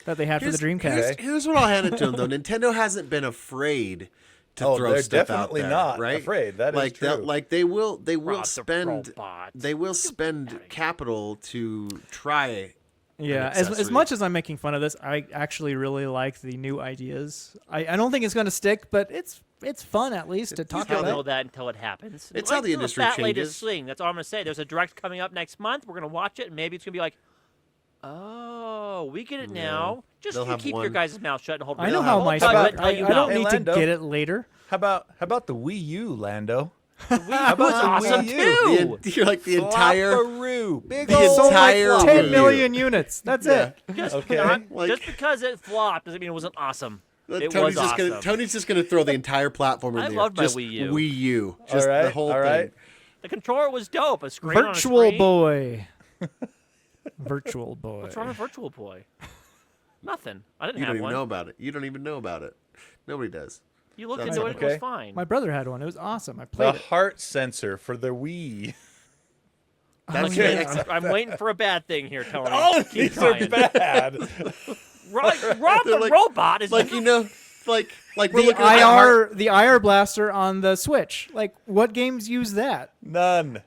Speaker 2: that they had for the Dreamcast.
Speaker 3: Here's what I'll hand it to them though. Nintendo hasn't been afraid to
Speaker 1: Oh,
Speaker 3: throw
Speaker 1: they're
Speaker 3: stuff
Speaker 1: definitely
Speaker 3: out there,
Speaker 1: not
Speaker 3: right?
Speaker 1: afraid. That is
Speaker 3: like
Speaker 1: true.
Speaker 3: they will
Speaker 4: Rob the
Speaker 3: spend
Speaker 4: Robot.
Speaker 3: they will spend
Speaker 4: outta here.
Speaker 3: capital to try.
Speaker 2: Yeah,
Speaker 3: an
Speaker 2: as
Speaker 3: accessory.
Speaker 2: much as I'm making fun of this, I actually really like the new ideas. I don't think it's going to stick, but it's fun at least to
Speaker 4: You
Speaker 2: talk
Speaker 4: don't know
Speaker 2: about.
Speaker 4: that until it happens.
Speaker 3: It's
Speaker 4: Like
Speaker 3: how the industry
Speaker 4: fat lady
Speaker 3: changes.
Speaker 4: swing. That's all I'm gonna say. There's a direct coming up next month. We're gonna watch it, and maybe it's gonna be like, oh, we get it now. Just
Speaker 3: They'll
Speaker 4: you
Speaker 3: have
Speaker 4: keep your
Speaker 3: one-
Speaker 4: guys' mouth shut and hold.
Speaker 2: I know
Speaker 4: your
Speaker 2: how
Speaker 4: mouth.
Speaker 2: my
Speaker 4: Tell
Speaker 1: about-
Speaker 4: you- tell you
Speaker 2: I
Speaker 4: no.
Speaker 2: don't
Speaker 1: Hey,
Speaker 2: need
Speaker 1: Lando.
Speaker 2: to get it later.
Speaker 1: How about the Wii U, Lando?
Speaker 4: How
Speaker 1: about the
Speaker 4: awesome
Speaker 1: Wii
Speaker 4: too.
Speaker 3: You're like the entire
Speaker 1: Flopperoo. Big
Speaker 3: the
Speaker 1: old
Speaker 3: entire
Speaker 1: flopperoo.
Speaker 2: 10
Speaker 3: Wii U.
Speaker 2: million units. That's
Speaker 3: Yeah.
Speaker 2: it.
Speaker 4: Just,
Speaker 1: Okay.
Speaker 4: just because it flopped doesn't mean it wasn't awesome. It
Speaker 3: Tony's
Speaker 4: was
Speaker 3: just
Speaker 4: awesome.
Speaker 3: Tony's just gonna throw the entire platform in
Speaker 4: I
Speaker 3: there.
Speaker 4: loved my
Speaker 3: Just
Speaker 4: Wii U.
Speaker 3: Wii U. Just
Speaker 1: all right,
Speaker 3: the whole
Speaker 1: all
Speaker 3: thing.
Speaker 1: right.
Speaker 4: The controller was dope. A screen on a
Speaker 2: Virtual
Speaker 4: screen.
Speaker 2: Boy. Virtual Boy.
Speaker 4: What's wrong with Virtual Boy? Nothing. I didn't
Speaker 3: You
Speaker 4: have
Speaker 3: don't even
Speaker 4: one.
Speaker 3: know about it. You don't even know about it. Nobody does.
Speaker 4: You looked
Speaker 3: That's
Speaker 4: into it. It was
Speaker 1: okay.
Speaker 4: fine.
Speaker 2: My brother had one. It was awesome. I
Speaker 1: The
Speaker 2: played it.
Speaker 1: heart sensor for the Wii.
Speaker 3: That's
Speaker 1: Okay.
Speaker 4: I'm waiting for a bad thing here, Tony.
Speaker 1: All of
Speaker 4: Keep
Speaker 1: these are
Speaker 4: trying.
Speaker 1: bad.
Speaker 4: Rob
Speaker 3: They're
Speaker 4: the
Speaker 3: like-
Speaker 4: Robot is
Speaker 3: like like we're
Speaker 2: The
Speaker 3: looking at heart.
Speaker 2: the IR blaster on the Switch. Like, what games use that?
Speaker 1: None.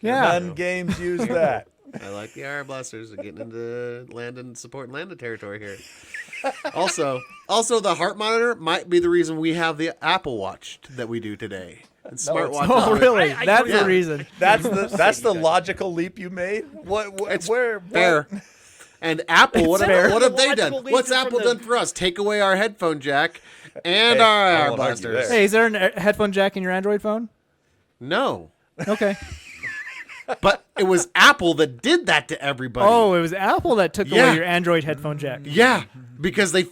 Speaker 2: Yeah.
Speaker 1: None games use that.
Speaker 3: I like the IR blasters. We're getting into supporting Lando territory here. Also, the heart monitor might be the reason we have the Apple Watch that we do today. And smartwatches.
Speaker 2: Oh,
Speaker 3: with-
Speaker 2: really?
Speaker 4: I
Speaker 2: That's
Speaker 3: yeah.
Speaker 2: the reason.
Speaker 1: That's the logical leap you made.
Speaker 3: It's
Speaker 1: where?
Speaker 3: fair. And Apple, what
Speaker 2: fair.
Speaker 3: have they done?
Speaker 4: Logical leap
Speaker 3: What's
Speaker 4: from
Speaker 3: Apple
Speaker 4: the-
Speaker 3: done for us? Take away our headphone jack and
Speaker 1: Hey,
Speaker 3: our
Speaker 1: I
Speaker 3: IR
Speaker 1: won't argue
Speaker 3: blasters.
Speaker 1: there.
Speaker 2: Hey, is there a headphone jack in your Android phone?
Speaker 3: No,
Speaker 2: Okay.
Speaker 3: but it was Apple that did that to everybody.
Speaker 2: Oh, it was Apple that took
Speaker 3: Yeah.
Speaker 2: away your Android headphone jack.
Speaker 3: yeah, because they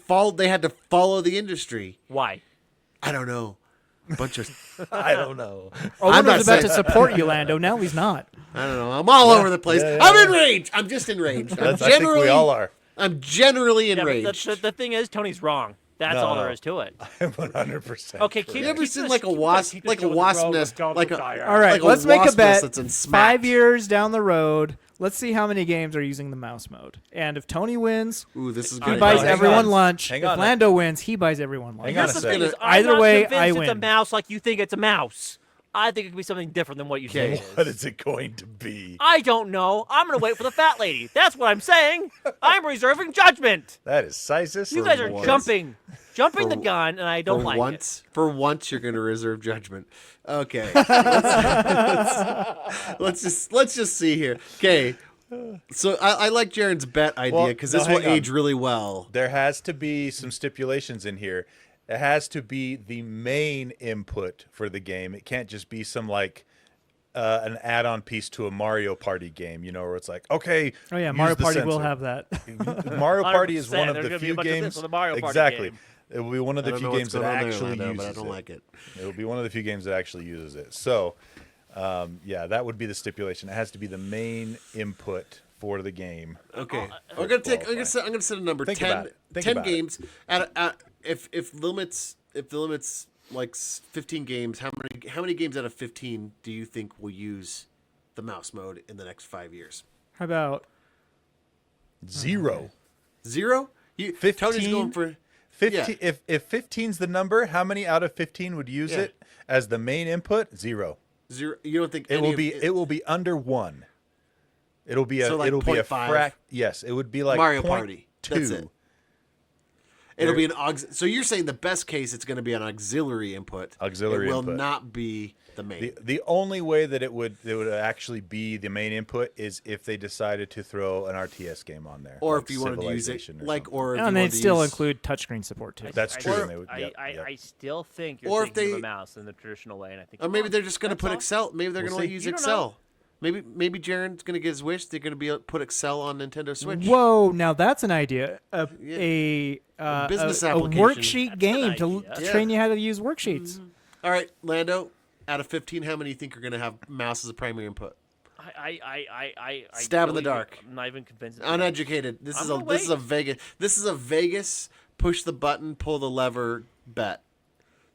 Speaker 3: had to follow the industry.
Speaker 4: Why?
Speaker 3: I don't know. A bunch of
Speaker 1: I don't know.
Speaker 2: Owen
Speaker 3: I'm not
Speaker 2: was about to
Speaker 3: saying-
Speaker 2: support you, Lando. Now he's not.
Speaker 3: I don't know. I'm all over the place.
Speaker 1: yeah,
Speaker 3: I'm
Speaker 1: yeah.
Speaker 3: enraged. I'm just enraged.
Speaker 1: I think we all are.
Speaker 3: I'm generally
Speaker 4: Yeah, but
Speaker 3: enraged.
Speaker 4: the thing is, Tony's wrong. That's all
Speaker 1: No.
Speaker 4: there is to it.
Speaker 1: I'm 100%.
Speaker 4: Okay,
Speaker 1: correct.
Speaker 3: You ever
Speaker 4: Keep
Speaker 3: seen
Speaker 4: this-
Speaker 3: like a
Speaker 4: keep
Speaker 3: wasp,
Speaker 4: this
Speaker 3: like a
Speaker 4: going with the
Speaker 3: wasp
Speaker 4: road,
Speaker 3: nest,
Speaker 4: let's go
Speaker 3: like
Speaker 4: with
Speaker 3: a
Speaker 4: fire.
Speaker 2: All right,
Speaker 3: like a
Speaker 2: let's make a
Speaker 3: wasp
Speaker 2: bet.
Speaker 3: nest that's in
Speaker 2: 5
Speaker 3: Smash.
Speaker 2: years down the road, let's see how many games are using the mouse mode. And if Tony wins,
Speaker 3: Ooh, this is
Speaker 2: he
Speaker 3: good.
Speaker 2: buys
Speaker 1: hang
Speaker 2: everyone
Speaker 1: on.
Speaker 2: lunch.
Speaker 1: Hang
Speaker 2: If
Speaker 1: on.
Speaker 2: Lando wins, he buys everyone lunch.
Speaker 1: Hang on
Speaker 4: Here's
Speaker 1: a
Speaker 4: the thing:
Speaker 1: second.
Speaker 4: is I'm
Speaker 2: Either
Speaker 4: not
Speaker 2: way,
Speaker 4: convinced
Speaker 2: I
Speaker 4: it's a
Speaker 2: win.
Speaker 4: mouse like you think it's a mouse. I think it could be something different than what you say it
Speaker 1: What
Speaker 4: is.
Speaker 1: is it going to be?
Speaker 4: I don't know. I'm gonna wait for the fat lady. That's what I'm saying. I'm reserving judgment.
Speaker 1: That is sizes.
Speaker 4: You guys are
Speaker 3: once.
Speaker 4: jumping the
Speaker 3: For-
Speaker 4: gun, and I don't
Speaker 3: For
Speaker 4: like
Speaker 3: once, for once, you're going to reserve judgment. Okay, let's just see here. Okay, so I like Jaren's bet idea
Speaker 1: Well,
Speaker 3: because
Speaker 1: no,
Speaker 3: this will
Speaker 1: hang on.
Speaker 3: age really well.
Speaker 1: There has to be some stipulations in here. It has to be the main input for the game. It can't just be some like an add-on piece to a Mario Party game, where it's like, okay,
Speaker 2: Oh yeah,
Speaker 1: use
Speaker 2: Mario
Speaker 1: the
Speaker 2: Party will
Speaker 1: sensor.
Speaker 2: have that.
Speaker 1: Mario Party is
Speaker 4: 100%.
Speaker 1: one of
Speaker 4: There's
Speaker 1: the
Speaker 4: gonna be a
Speaker 1: few
Speaker 4: bunch of this
Speaker 1: games.
Speaker 4: with a Mario Party
Speaker 1: Exactly.
Speaker 4: game.
Speaker 1: It will be one of
Speaker 3: I
Speaker 1: the
Speaker 3: don't
Speaker 1: few
Speaker 3: know what's
Speaker 1: games that
Speaker 3: going on there,
Speaker 1: actually
Speaker 3: Lando,
Speaker 1: uses
Speaker 3: but I don't
Speaker 1: it.
Speaker 3: like it.
Speaker 1: It will be one of the few games that actually uses it. So, yeah, that would be the stipulation. It has to be the main input for the game.
Speaker 3: Okay,
Speaker 1: for
Speaker 3: I'm gonna
Speaker 1: qualifying.
Speaker 3: I'm gonna set a number
Speaker 1: Think
Speaker 3: 10.
Speaker 1: about it. Think
Speaker 3: 10
Speaker 1: about it.
Speaker 3: games if the limits like 15 games. How many games out of 15 do you think will use the mouse mode in the next 5 years?
Speaker 2: How about
Speaker 1: 0.
Speaker 3: 0.
Speaker 1: 15?
Speaker 3: Tony's going for
Speaker 1: 15.
Speaker 3: Yeah.
Speaker 1: If 15's the number, how many out of 15 would use
Speaker 3: Yeah.
Speaker 1: it as the main input? 0.
Speaker 3: 0. You don't think
Speaker 1: It
Speaker 3: any
Speaker 1: will
Speaker 3: of
Speaker 1: be. It will be under 1. It'll be a.
Speaker 3: So, like,
Speaker 1: it'll be a
Speaker 3: 0.5?
Speaker 1: Yes, it would be like
Speaker 3: Mario
Speaker 1: 0.2.
Speaker 3: Party. That's it. It'll be an so you're saying the best case it's going to be an auxiliary input.
Speaker 1: Auxiliary
Speaker 3: It will
Speaker 1: input.
Speaker 3: not be the main.
Speaker 1: The only way that it would actually be the main input is if they decided to throw an RTS game on there,
Speaker 3: or
Speaker 1: like
Speaker 3: if you wanted to use it
Speaker 1: Civilization or
Speaker 3: like
Speaker 1: something.
Speaker 3: or if
Speaker 2: and
Speaker 3: you
Speaker 2: they'd
Speaker 3: wanted to
Speaker 2: still
Speaker 3: use,
Speaker 2: include touchscreen support too.
Speaker 1: That's true.
Speaker 4: I,
Speaker 1: and they would, yep,
Speaker 4: I,
Speaker 1: yep.
Speaker 4: I still think you're
Speaker 3: Or if
Speaker 4: thinking of
Speaker 3: they-
Speaker 4: a mouse in the traditional way, and I think
Speaker 3: or maybe they're just going to put Excel. Maybe they're
Speaker 1: We'll
Speaker 3: going to
Speaker 1: see.
Speaker 3: use
Speaker 4: You don't
Speaker 3: Excel. Maybe Jaren's going to get his wish. They're going to be put Excel on Nintendo Switch.
Speaker 2: Whoa, now that's an idea. A
Speaker 3: business
Speaker 2: a
Speaker 3: application.
Speaker 2: worksheet
Speaker 4: That's
Speaker 2: game
Speaker 4: an
Speaker 2: to
Speaker 4: idea.
Speaker 2: to
Speaker 3: Yeah.
Speaker 2: train you how to use worksheets.
Speaker 3: All right, Lando. Out of 15, how many do you think are going to have mouse as a primary input?
Speaker 4: I
Speaker 3: Stab in the
Speaker 4: really-
Speaker 3: dark.
Speaker 4: I'm not even convinced.
Speaker 3: Uneducated. This
Speaker 4: I'm
Speaker 3: is
Speaker 4: gonna
Speaker 3: this is a
Speaker 4: wait.
Speaker 3: Vegas. This is a Vegas push the button, pull the lever bet.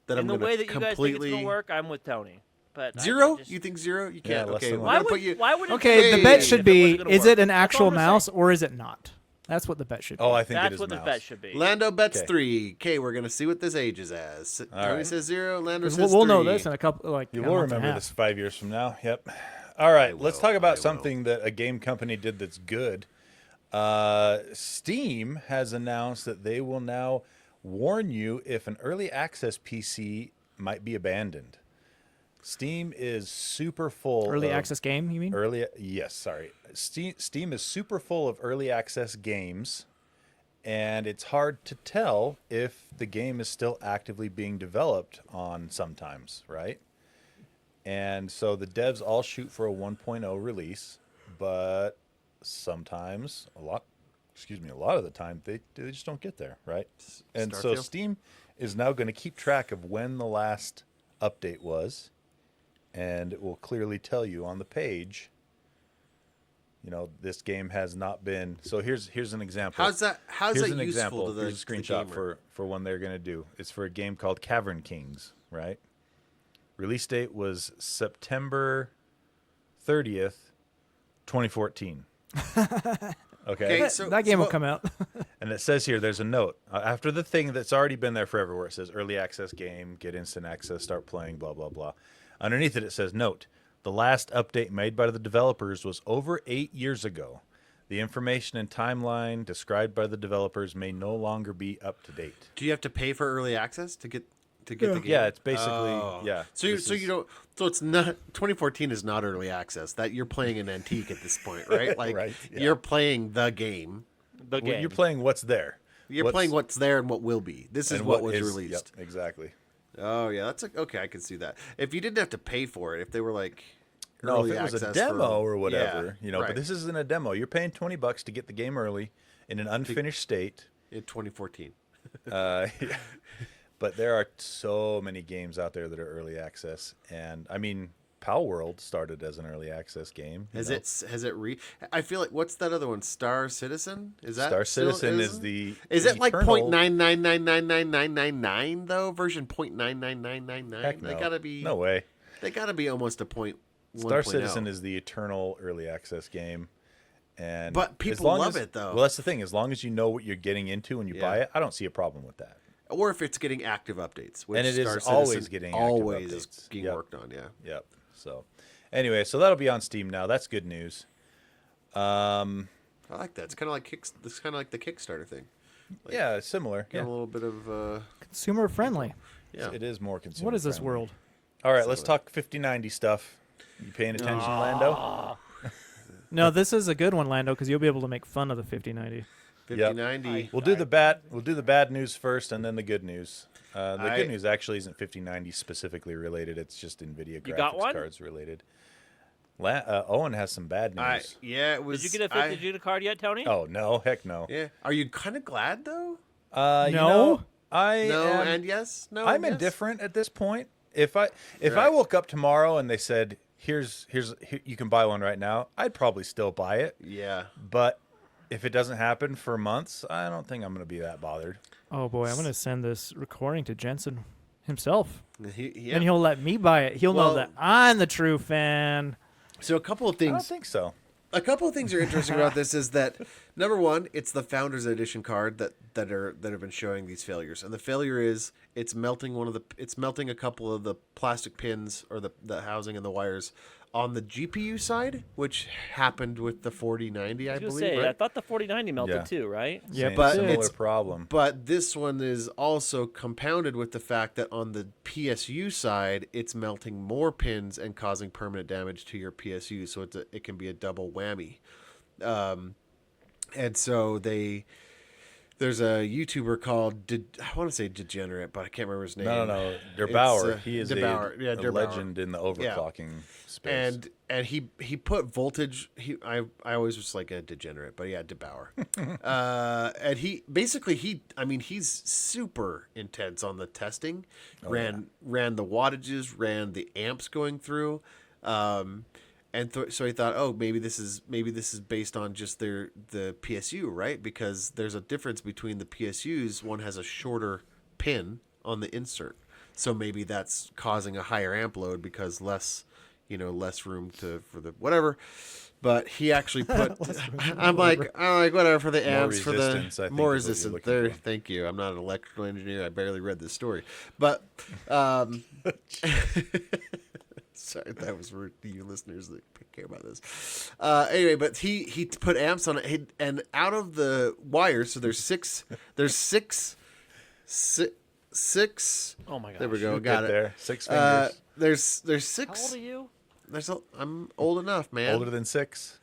Speaker 3: That
Speaker 4: In
Speaker 3: I'm
Speaker 4: the
Speaker 3: going
Speaker 4: way
Speaker 3: to
Speaker 4: that you guys think
Speaker 3: completely
Speaker 4: it's gonna work, I'm with Tony. But I
Speaker 3: 0.
Speaker 4: just-
Speaker 3: You think 0? You
Speaker 1: Yeah,
Speaker 3: can't.
Speaker 1: less
Speaker 3: Okay.
Speaker 1: than
Speaker 3: We're
Speaker 1: one.
Speaker 4: Why
Speaker 3: gonna
Speaker 4: would
Speaker 3: put you.
Speaker 4: Why would it
Speaker 2: Okay,
Speaker 3: Hey,
Speaker 2: the bet
Speaker 3: if
Speaker 2: should
Speaker 4: it
Speaker 2: be:
Speaker 4: wasn't gonna
Speaker 2: is it
Speaker 4: work?
Speaker 2: an
Speaker 4: That's all
Speaker 2: actual
Speaker 4: I'm gonna
Speaker 2: mouse
Speaker 4: say.
Speaker 2: or is it not? That's what the bet should be.
Speaker 1: Oh, I think it
Speaker 4: That's
Speaker 1: is
Speaker 4: what the
Speaker 1: mouse.
Speaker 4: bet should be.
Speaker 3: Lando bets
Speaker 1: Okay.
Speaker 3: 3. Okay, we're gonna see what this ages as. Tony
Speaker 1: right.
Speaker 3: says 0. Lando
Speaker 2: 'Cause
Speaker 3: says
Speaker 2: we'll know
Speaker 3: 3.
Speaker 2: this in a couple, like
Speaker 1: You
Speaker 2: a
Speaker 1: will
Speaker 2: month and a
Speaker 1: remember
Speaker 2: half.
Speaker 1: this 5 years from now. Yep. All right, let's
Speaker 3: will,
Speaker 1: talk
Speaker 3: I
Speaker 1: about
Speaker 3: will.
Speaker 1: something that a game company did that's good. Steam has announced that they will now warn you if an early access PC might be abandoned. Steam is super full.
Speaker 2: Early
Speaker 1: of
Speaker 2: access game, you mean?
Speaker 1: Yes, sorry. Steam is super full of early access games, and it's hard to tell if the game is still actively being developed on sometimes, right? And so the devs all shoot for a 1.0 release, but sometimes a lot of the time they just don't get there, right? And so
Speaker 3: Starfield?
Speaker 1: Steam is now going to keep track of when the last update was, and it will clearly tell you on the page, this game has not been. So here's an example.
Speaker 3: How's that
Speaker 1: Here's
Speaker 3: useful
Speaker 1: an example.
Speaker 3: to the
Speaker 1: Here's a
Speaker 3: to the
Speaker 1: screenshot
Speaker 3: gamer?
Speaker 1: for one they're going to do. It's for a game called Cavern Kings, right? Release date was September 30th, 2014. Okay.
Speaker 3: Okay, so
Speaker 2: that game will
Speaker 3: so-
Speaker 2: come out.
Speaker 1: And it says here, there's a note after the thing that's already been there forever, where it says early access game, get instant access, start playing, blah, blah, blah. Underneath it, it says, note, the last update made by the developers was over 8 years ago. The information and timeline described by the developers may no longer be up to date.
Speaker 3: Do you have to pay for early access to get the game?
Speaker 1: Yeah, it's basically,
Speaker 3: Oh.
Speaker 1: yeah.
Speaker 3: So
Speaker 1: this is-
Speaker 3: you don't. So it's not 2014 is not early access. That you're playing an antique at this point, right? Like
Speaker 1: Right, yeah.
Speaker 3: you're playing the game.
Speaker 4: The
Speaker 1: Well,
Speaker 4: game.
Speaker 1: you're playing what's there.
Speaker 3: You're playing what's there and what will be. This is
Speaker 1: and
Speaker 3: what was
Speaker 1: is-
Speaker 3: released.
Speaker 1: Yep, exactly.
Speaker 3: Oh yeah, okay. I can see that. If you didn't have to pay for it, if they were like
Speaker 1: No,
Speaker 3: early
Speaker 1: if it was a
Speaker 3: access
Speaker 1: demo
Speaker 3: for-
Speaker 1: or whatever,
Speaker 3: yeah,
Speaker 1: but
Speaker 3: right.
Speaker 1: this isn't a demo. You're paying $20 to get the game early in an unfinished state.
Speaker 3: in 2014.
Speaker 1: Yeah. But there are so many games out there that are early access, and I mean, Pal World started as an early access game.
Speaker 3: Has it I feel like, what's that other one? Star Citizen? Is that
Speaker 1: Star
Speaker 3: still-
Speaker 1: Citizen is the
Speaker 3: Is it like
Speaker 1: eternal-
Speaker 3: 0.9999999 though? Version 0.99999?
Speaker 1: Heck no.
Speaker 3: They gotta be.
Speaker 1: No way.
Speaker 3: They gotta be almost a point.
Speaker 1: Star Citizen is the eternal early access game. And
Speaker 3: But
Speaker 1: as
Speaker 3: people
Speaker 1: long
Speaker 3: love
Speaker 1: as-
Speaker 3: it, though.
Speaker 1: Well, that's the thing. As long as you know what you're getting into when you
Speaker 3: Yeah.
Speaker 1: buy it, I don't see a problem with that.
Speaker 3: Or if it's getting active updates, which
Speaker 1: And it is
Speaker 3: Star
Speaker 1: always
Speaker 3: Citizen
Speaker 1: getting active
Speaker 3: always
Speaker 1: updates.
Speaker 3: being
Speaker 1: Yep.
Speaker 3: worked on. Yeah.
Speaker 1: Yep. So, anyway, so that'll be on Steam now. That's good news.
Speaker 3: I like that. It's kind of like It's kind of like the Kickstarter thing. Like,
Speaker 1: Yeah, similar.
Speaker 3: Get
Speaker 1: Yeah.
Speaker 3: a little bit of.
Speaker 2: Consumer friendly.
Speaker 3: Yeah.
Speaker 1: It is more consumer.
Speaker 2: What is this
Speaker 1: friendly.
Speaker 2: world?
Speaker 1: All right, let's talk 5090 stuff. You paying attention, Lando?
Speaker 2: No, this is a good one, Lando, because you'll be able to make fun of the 5090.
Speaker 3: 5090.
Speaker 1: We'll do the bad news first, and then the good news. The
Speaker 3: I-
Speaker 1: good news actually isn't 5090 specifically related. It's just NVIDIA graphics
Speaker 4: got one?
Speaker 1: cards related. Owen has some bad news.
Speaker 3: Yeah, it was.
Speaker 4: Did you get a card yet, Tony?
Speaker 1: Oh no, heck no.
Speaker 3: Yeah. Are you kind of glad though?
Speaker 1: You
Speaker 2: No?
Speaker 1: know, I
Speaker 3: No
Speaker 1: am,
Speaker 3: and yes. No.
Speaker 1: I'm
Speaker 3: and yes?
Speaker 1: indifferent at this point. If I
Speaker 3: Right.
Speaker 1: woke up tomorrow and they said, here, you can buy one right now," I'd probably still buy it.
Speaker 3: Yeah.
Speaker 1: But if it doesn't happen for months, I don't think I'm going to be that bothered.
Speaker 2: Oh boy, I'm gonna send this recording to Jensen himself,
Speaker 3: Yeah.
Speaker 2: and he'll let me buy it. He'll
Speaker 3: Well-
Speaker 2: know that I'm the true fan.
Speaker 3: So a couple of
Speaker 1: I don't
Speaker 3: things.
Speaker 1: think so.
Speaker 3: A couple of things are interesting about this is that number one, it's the Founders Edition card that have been showing these failures, and the failure is it's melting a couple of the plastic pins or the housing and the wires on the GPU side, which happened with the 4090, I
Speaker 4: I was
Speaker 3: believe.
Speaker 4: gonna say,
Speaker 3: right?
Speaker 4: I thought the 4090 melted
Speaker 1: Yeah.
Speaker 4: too, right?
Speaker 2: Yeah,
Speaker 1: Same,
Speaker 3: but
Speaker 1: similar
Speaker 3: it's-
Speaker 1: problem.
Speaker 3: But this one is also compounded with the fact that on the PSU side, it's melting more pins and causing permanent damage to your PSU. So it can be a double whammy. And so there's a YouTuber called I want to say Degenerate, but I can't remember his name.
Speaker 1: No. Der Bauer.
Speaker 3: It's,
Speaker 1: He is
Speaker 3: Der Bauer. Yeah,
Speaker 1: a
Speaker 3: Der Bauer.
Speaker 1: legend in the overclocking space.
Speaker 3: And he put voltage. I always was like a degenerate, but yeah, DeBauer. And he's super intense on the testing. Ran the wattages, ran the amps going through, so he thought, oh, maybe this is based on just the PSU, right? Because there's a difference between the PSUs. One has a shorter pin on the insert, so maybe that's causing a higher amp load because less room for the whatever. But he actually put. I'm like whatever for the amps for
Speaker 1: resistance, I
Speaker 3: the
Speaker 1: think,
Speaker 3: more
Speaker 1: is what you're
Speaker 3: resistant.
Speaker 1: looking
Speaker 3: There,
Speaker 1: for.
Speaker 3: thank you. I'm not an electrical engineer. I barely read this story, but sorry, that was rude to you listeners that care about this. Anyway, but he put amps on it, and out of the wires, so there's six.
Speaker 4: Oh my gosh.
Speaker 3: There we go.
Speaker 1: You'll
Speaker 3: Got
Speaker 1: get
Speaker 3: it.
Speaker 1: there. 6 fingers.
Speaker 3: There's
Speaker 4: How
Speaker 3: six.
Speaker 4: old are you?
Speaker 3: I'm old enough, man.
Speaker 1: Older than 6.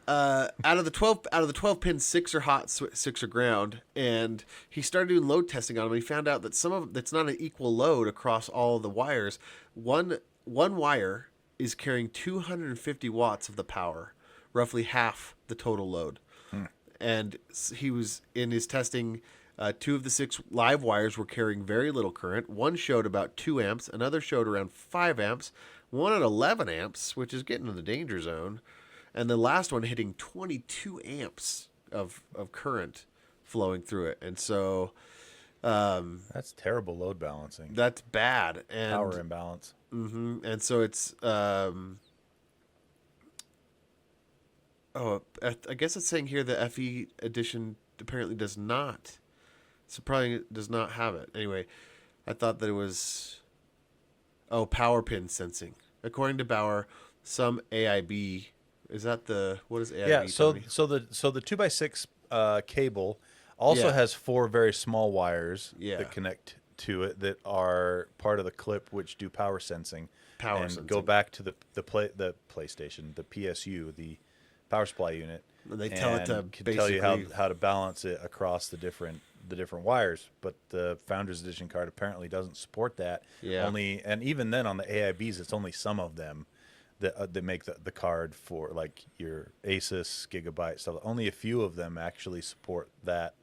Speaker 3: Out of the 12 pins, 6 are hot, 6 are ground, and he started doing load testing on them. And he found out that some of that's not an equal load across all of the wires. One wire is carrying 250 watts of the power, roughly half the total load. And he was in his testing. 2 of the 6 live wires were carrying very little current. One showed about 2 amps. Another showed around 5 amps. One at 11 amps, which is getting in the danger zone. And the last one hitting 22 amps of current flowing through it. And so
Speaker 1: That's terrible load balancing.
Speaker 3: that's bad. And
Speaker 1: Power imbalance.
Speaker 3: and so it's I guess it's saying here the FE edition apparently does not. Surprisingly, it does not have it. Anyway, I thought that it was power pin sensing. According to Bauer, some AIB is that what is AIB?
Speaker 1: Yeah, so
Speaker 3: Tony?
Speaker 1: the 2x6 cable also
Speaker 3: Yeah.
Speaker 1: has 4 very small wires
Speaker 3: Yeah.
Speaker 1: that connect to it that are part of the clip, which do power sensing.
Speaker 3: Power
Speaker 1: and
Speaker 3: sensing.
Speaker 1: go back to the PlayStation, the PSU, the power supply unit.
Speaker 3: And they tell it to
Speaker 1: can tell you
Speaker 3: basically-
Speaker 1: how to balance it across the different wires. But the Founders Edition card apparently doesn't support that.
Speaker 3: Yeah.
Speaker 1: And even then on the AIBs, it's only some of them that make the card for like your Asus Gigabyte stuff. Only a few of them actually support that.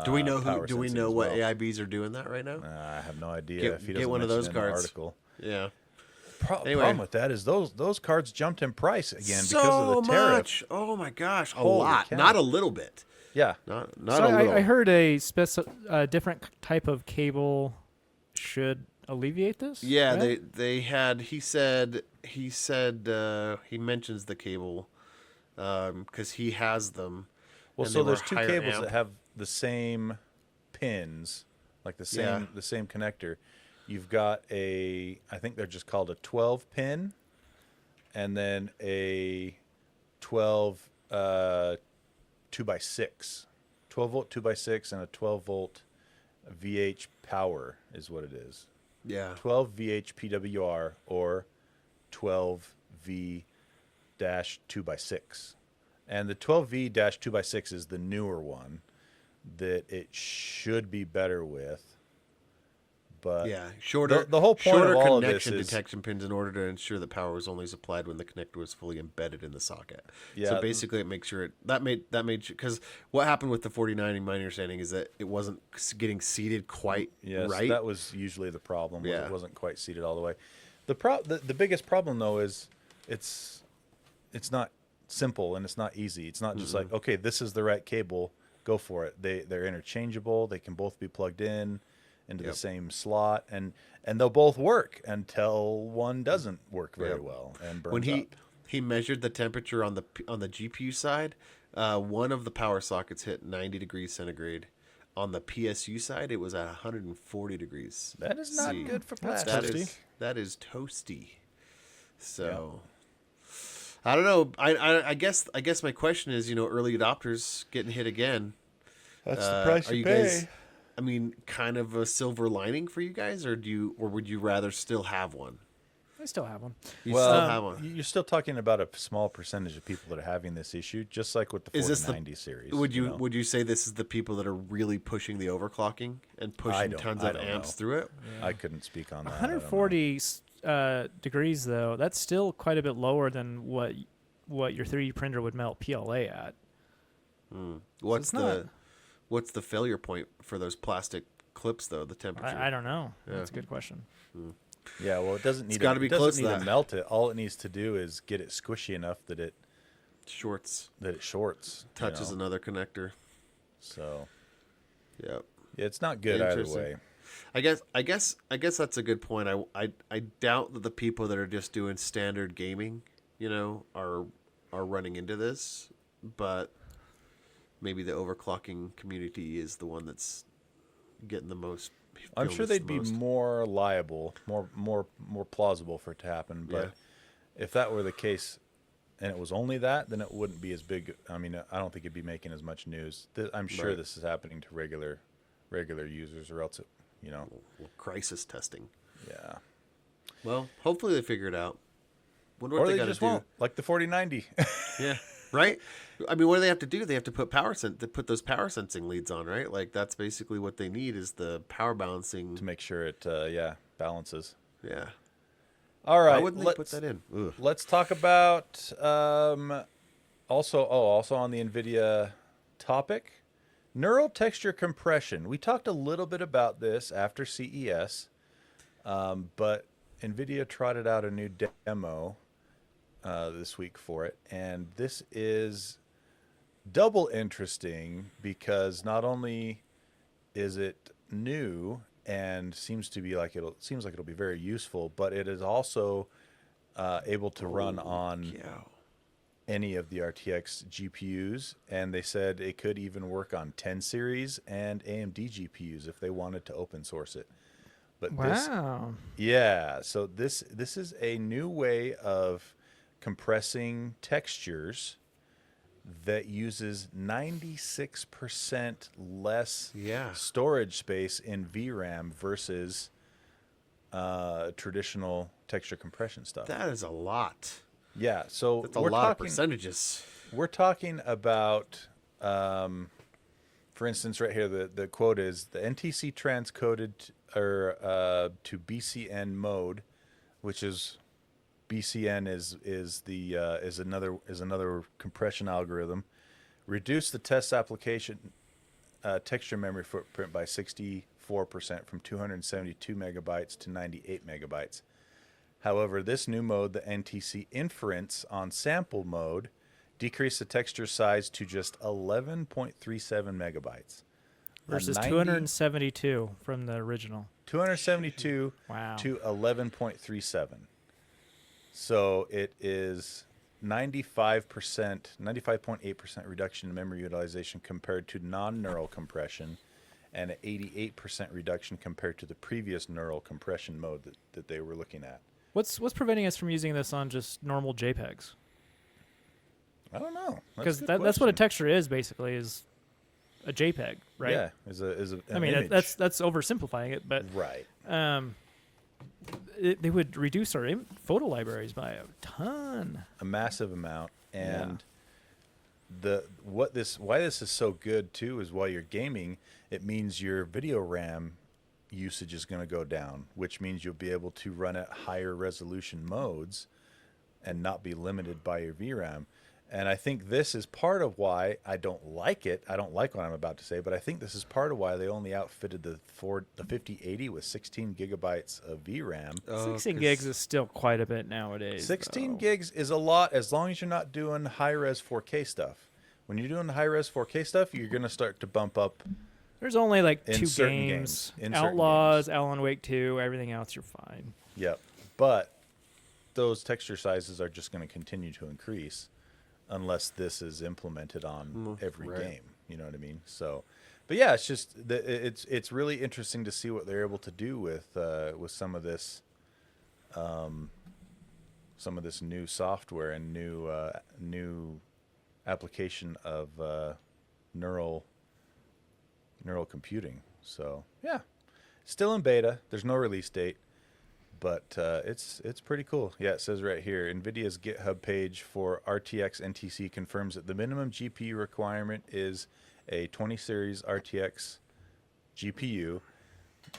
Speaker 3: Do we know
Speaker 1: power
Speaker 3: Do we
Speaker 1: sensing
Speaker 3: know
Speaker 1: as
Speaker 3: what
Speaker 1: well.
Speaker 3: AIBs are doing that right now?
Speaker 1: I have no idea.
Speaker 3: Get-
Speaker 1: If he
Speaker 3: get
Speaker 1: doesn't
Speaker 3: one of
Speaker 1: mention
Speaker 3: those
Speaker 1: it in the
Speaker 3: cards.
Speaker 1: article.
Speaker 3: Yeah. Anyway.
Speaker 1: Problem with that is those cards jumped in price again
Speaker 3: so
Speaker 1: because of the tariff.
Speaker 3: much. Oh my gosh, a
Speaker 1: Holy
Speaker 3: lot.
Speaker 1: cow.
Speaker 3: Not a little bit.
Speaker 1: Yeah,
Speaker 3: Not
Speaker 2: So
Speaker 3: a little.
Speaker 2: I heard a different type of cable should alleviate this.
Speaker 3: Yeah,
Speaker 2: right?
Speaker 3: they had. He said he mentions the cable because he has them.
Speaker 1: well,
Speaker 3: and
Speaker 1: so
Speaker 3: they were
Speaker 1: there's two
Speaker 3: higher
Speaker 1: cables
Speaker 3: amp.
Speaker 1: that have the same pins, like the same connector. You've got I think they're just called a 12 pin, and then a 12 2x6, 12 volt 2x6, and a 12 volt VH power is what it is.
Speaker 3: Yeah.
Speaker 1: 12 VH PWR or 12 V 2x6. And the 12V 2x6 is the newer one that it should be better with. But
Speaker 3: Yeah, shorter.
Speaker 1: the whole point
Speaker 3: shorter
Speaker 1: of all of this
Speaker 3: connection
Speaker 1: is
Speaker 3: detection pins in order to ensure the power was only supplied when the connector was fully embedded in the socket.
Speaker 1: Yeah.
Speaker 3: So basically, it makes sure that made because what happened with the 49, in my understanding, is that it wasn't getting seated quite
Speaker 1: yes,
Speaker 3: right.
Speaker 1: that was usually the problem. Was
Speaker 3: Yeah.
Speaker 1: It wasn't quite seated all the way. The biggest problem though is it's not simple and it's not easy. It's not just like, okay, this is the right cable, go for it. They're interchangeable. They can both be plugged in into the same slot, and they'll both work until one doesn't work very well and burns
Speaker 3: When
Speaker 1: up.
Speaker 3: he measured the temperature on the GPU side, one of the power sockets hit 90 degrees centigrade. On the PSU side, it was at 140 degrees.
Speaker 1: That is not
Speaker 3: C.
Speaker 1: good for
Speaker 2: That's
Speaker 1: plastic.
Speaker 3: That is toasty. So I don't know. I guess my question is, early adopters getting hit again.
Speaker 1: That's the price
Speaker 3: are
Speaker 1: you
Speaker 3: guys,
Speaker 1: pay.
Speaker 3: I mean, kind of a silver lining for you guys, or would you rather still have one?
Speaker 2: I still have one.
Speaker 3: You
Speaker 1: Well,
Speaker 3: still have one.
Speaker 1: you're still talking about a small percentage of people that are having this issue, just like with the
Speaker 3: Is this the
Speaker 1: 4090 series.
Speaker 3: Would you
Speaker 1: know?
Speaker 3: would you say this is the people that are really pushing the overclocking and
Speaker 1: I
Speaker 3: pushing
Speaker 1: don't-
Speaker 3: tons
Speaker 1: I
Speaker 3: of
Speaker 1: don't
Speaker 3: amps
Speaker 1: know.
Speaker 3: through it?
Speaker 1: I couldn't speak on that. I don't know.
Speaker 2: 140 degrees though. That's still quite a bit lower than what your 3D printer would melt PLA at.
Speaker 3: What's
Speaker 2: it's not-
Speaker 3: what's the failure point for those plastic clips though? The temperature.
Speaker 2: I don't know.
Speaker 3: Yeah.
Speaker 2: That's a good question.
Speaker 1: Yeah, well, it doesn't need.
Speaker 3: gotta be
Speaker 1: it doesn't
Speaker 3: close to
Speaker 1: need
Speaker 3: that.
Speaker 1: to melt it. All it needs to do is get it squishy enough that it
Speaker 3: Shorts
Speaker 1: shorts.
Speaker 3: touches another connector.
Speaker 1: So
Speaker 3: Yep.
Speaker 1: yeah, it's not good either
Speaker 3: Interesting.
Speaker 1: way.
Speaker 3: I guess that's a good point. I doubt that the people that are just doing standard gaming, are running into this, but maybe the overclocking community is the one that's getting the most.
Speaker 1: I'm
Speaker 3: feeling
Speaker 1: sure
Speaker 3: this
Speaker 1: they'd
Speaker 3: the
Speaker 1: be
Speaker 3: most.
Speaker 1: more liable, more plausible for it to happen. But if that were the case, and it was only that, then it wouldn't be as big. I mean, I don't think it'd be making as much news. I'm sure
Speaker 3: Right.
Speaker 1: this is happening to regular users, or else it,
Speaker 3: crisis testing.
Speaker 1: yeah.
Speaker 3: Well, hopefully they figure it out. Wonder
Speaker 1: Or
Speaker 3: what
Speaker 1: they
Speaker 3: they got to
Speaker 1: just
Speaker 3: do.
Speaker 1: won't, like the 4090.
Speaker 3: Yeah, right. I mean, what do they have to do? They have to put put those power sensing leads on, right? Like that's basically what they need is the power balancing.
Speaker 1: to make sure it, balances.
Speaker 3: Yeah.
Speaker 1: All right,
Speaker 3: Why wouldn't they put that in? Ugh.
Speaker 1: Let's talk about also on the NVIDIA topic, neural texture compression. We talked a little bit about this after CES, but NVIDIA trotted out a new demo this week for it, and this is double interesting because not only is it new and seems like it'll be very useful, but it is also able to run on
Speaker 3: Yeah.
Speaker 1: any of the RTX GPUs, and they said it could even work on 10 series and AMD GPUs if they wanted to open source it. But
Speaker 2: Wow.
Speaker 1: so this is a new way of compressing textures that uses 96% less
Speaker 3: Yeah.
Speaker 1: storage space in VRAM versus traditional texture compression stuff.
Speaker 3: That is a lot.
Speaker 1: Yeah, so
Speaker 3: That's a lot of percentages.
Speaker 1: we're talking about, for instance, right here, the quote is the NTC transcoded to BCN mode, which is BCN is another compression algorithm. Reduce the test application texture memory footprint by 64% from 272 megabytes to 98 megabytes. However, this new mode, the NTC Inference on sample mode, decreased the texture size to just 11.37 megabytes.
Speaker 2: Versus 272 from the original.
Speaker 1: 272
Speaker 2: Wow.
Speaker 1: to 11.37. So it is 95.8% reduction in memory utilization compared to non-neural compression, and an 88% reduction compared to the previous neural compression mode that they were looking at.
Speaker 2: What's preventing us from using this on just normal JPEGs?
Speaker 1: I don't know.
Speaker 2: Because that's what a texture is, basically, is a JPEG, right?
Speaker 1: Yeah, is an
Speaker 2: I mean,
Speaker 1: image.
Speaker 2: that's oversimplifying it, but
Speaker 1: right.
Speaker 2: they would reduce our photo libraries by a ton.
Speaker 1: A massive amount. And why this is so good too is while you're gaming, it means your video RAM usage is going to go down, which means you'll be able to run at higher resolution modes and not be limited by your VRAM. And I think this is part of why I don't like it. I don't like what I'm about to say, but I think this is part of why they only outfitted the 5080 with 16 gigabytes of VRAM.
Speaker 2: 16 gigs is still quite a bit nowadays.
Speaker 1: 16
Speaker 2: though.
Speaker 1: gigs is a lot as long as you're not doing high-res 4K stuff. When you're doing high-res 4K stuff, you're going to start to bump up.
Speaker 2: There's only like
Speaker 1: In
Speaker 2: 2
Speaker 1: certain
Speaker 2: games.
Speaker 1: games. In certain
Speaker 2: Outlaws,
Speaker 1: games.
Speaker 2: Alan Wake 2, everything else you're fine.
Speaker 1: Yep. But those texture sizes are just going to continue to increase unless this is implemented on every game. You know what I mean? So, but yeah, it's just it's really interesting to see what they're able to do with some of this new software and new application of neural computing. So yeah, still in beta. There's no release date, but it's pretty cool. Yeah, it says right here, NVIDIA's GitHub page for RTX NTC confirms that the minimum GPU requirement is a 20 series RTX GPU,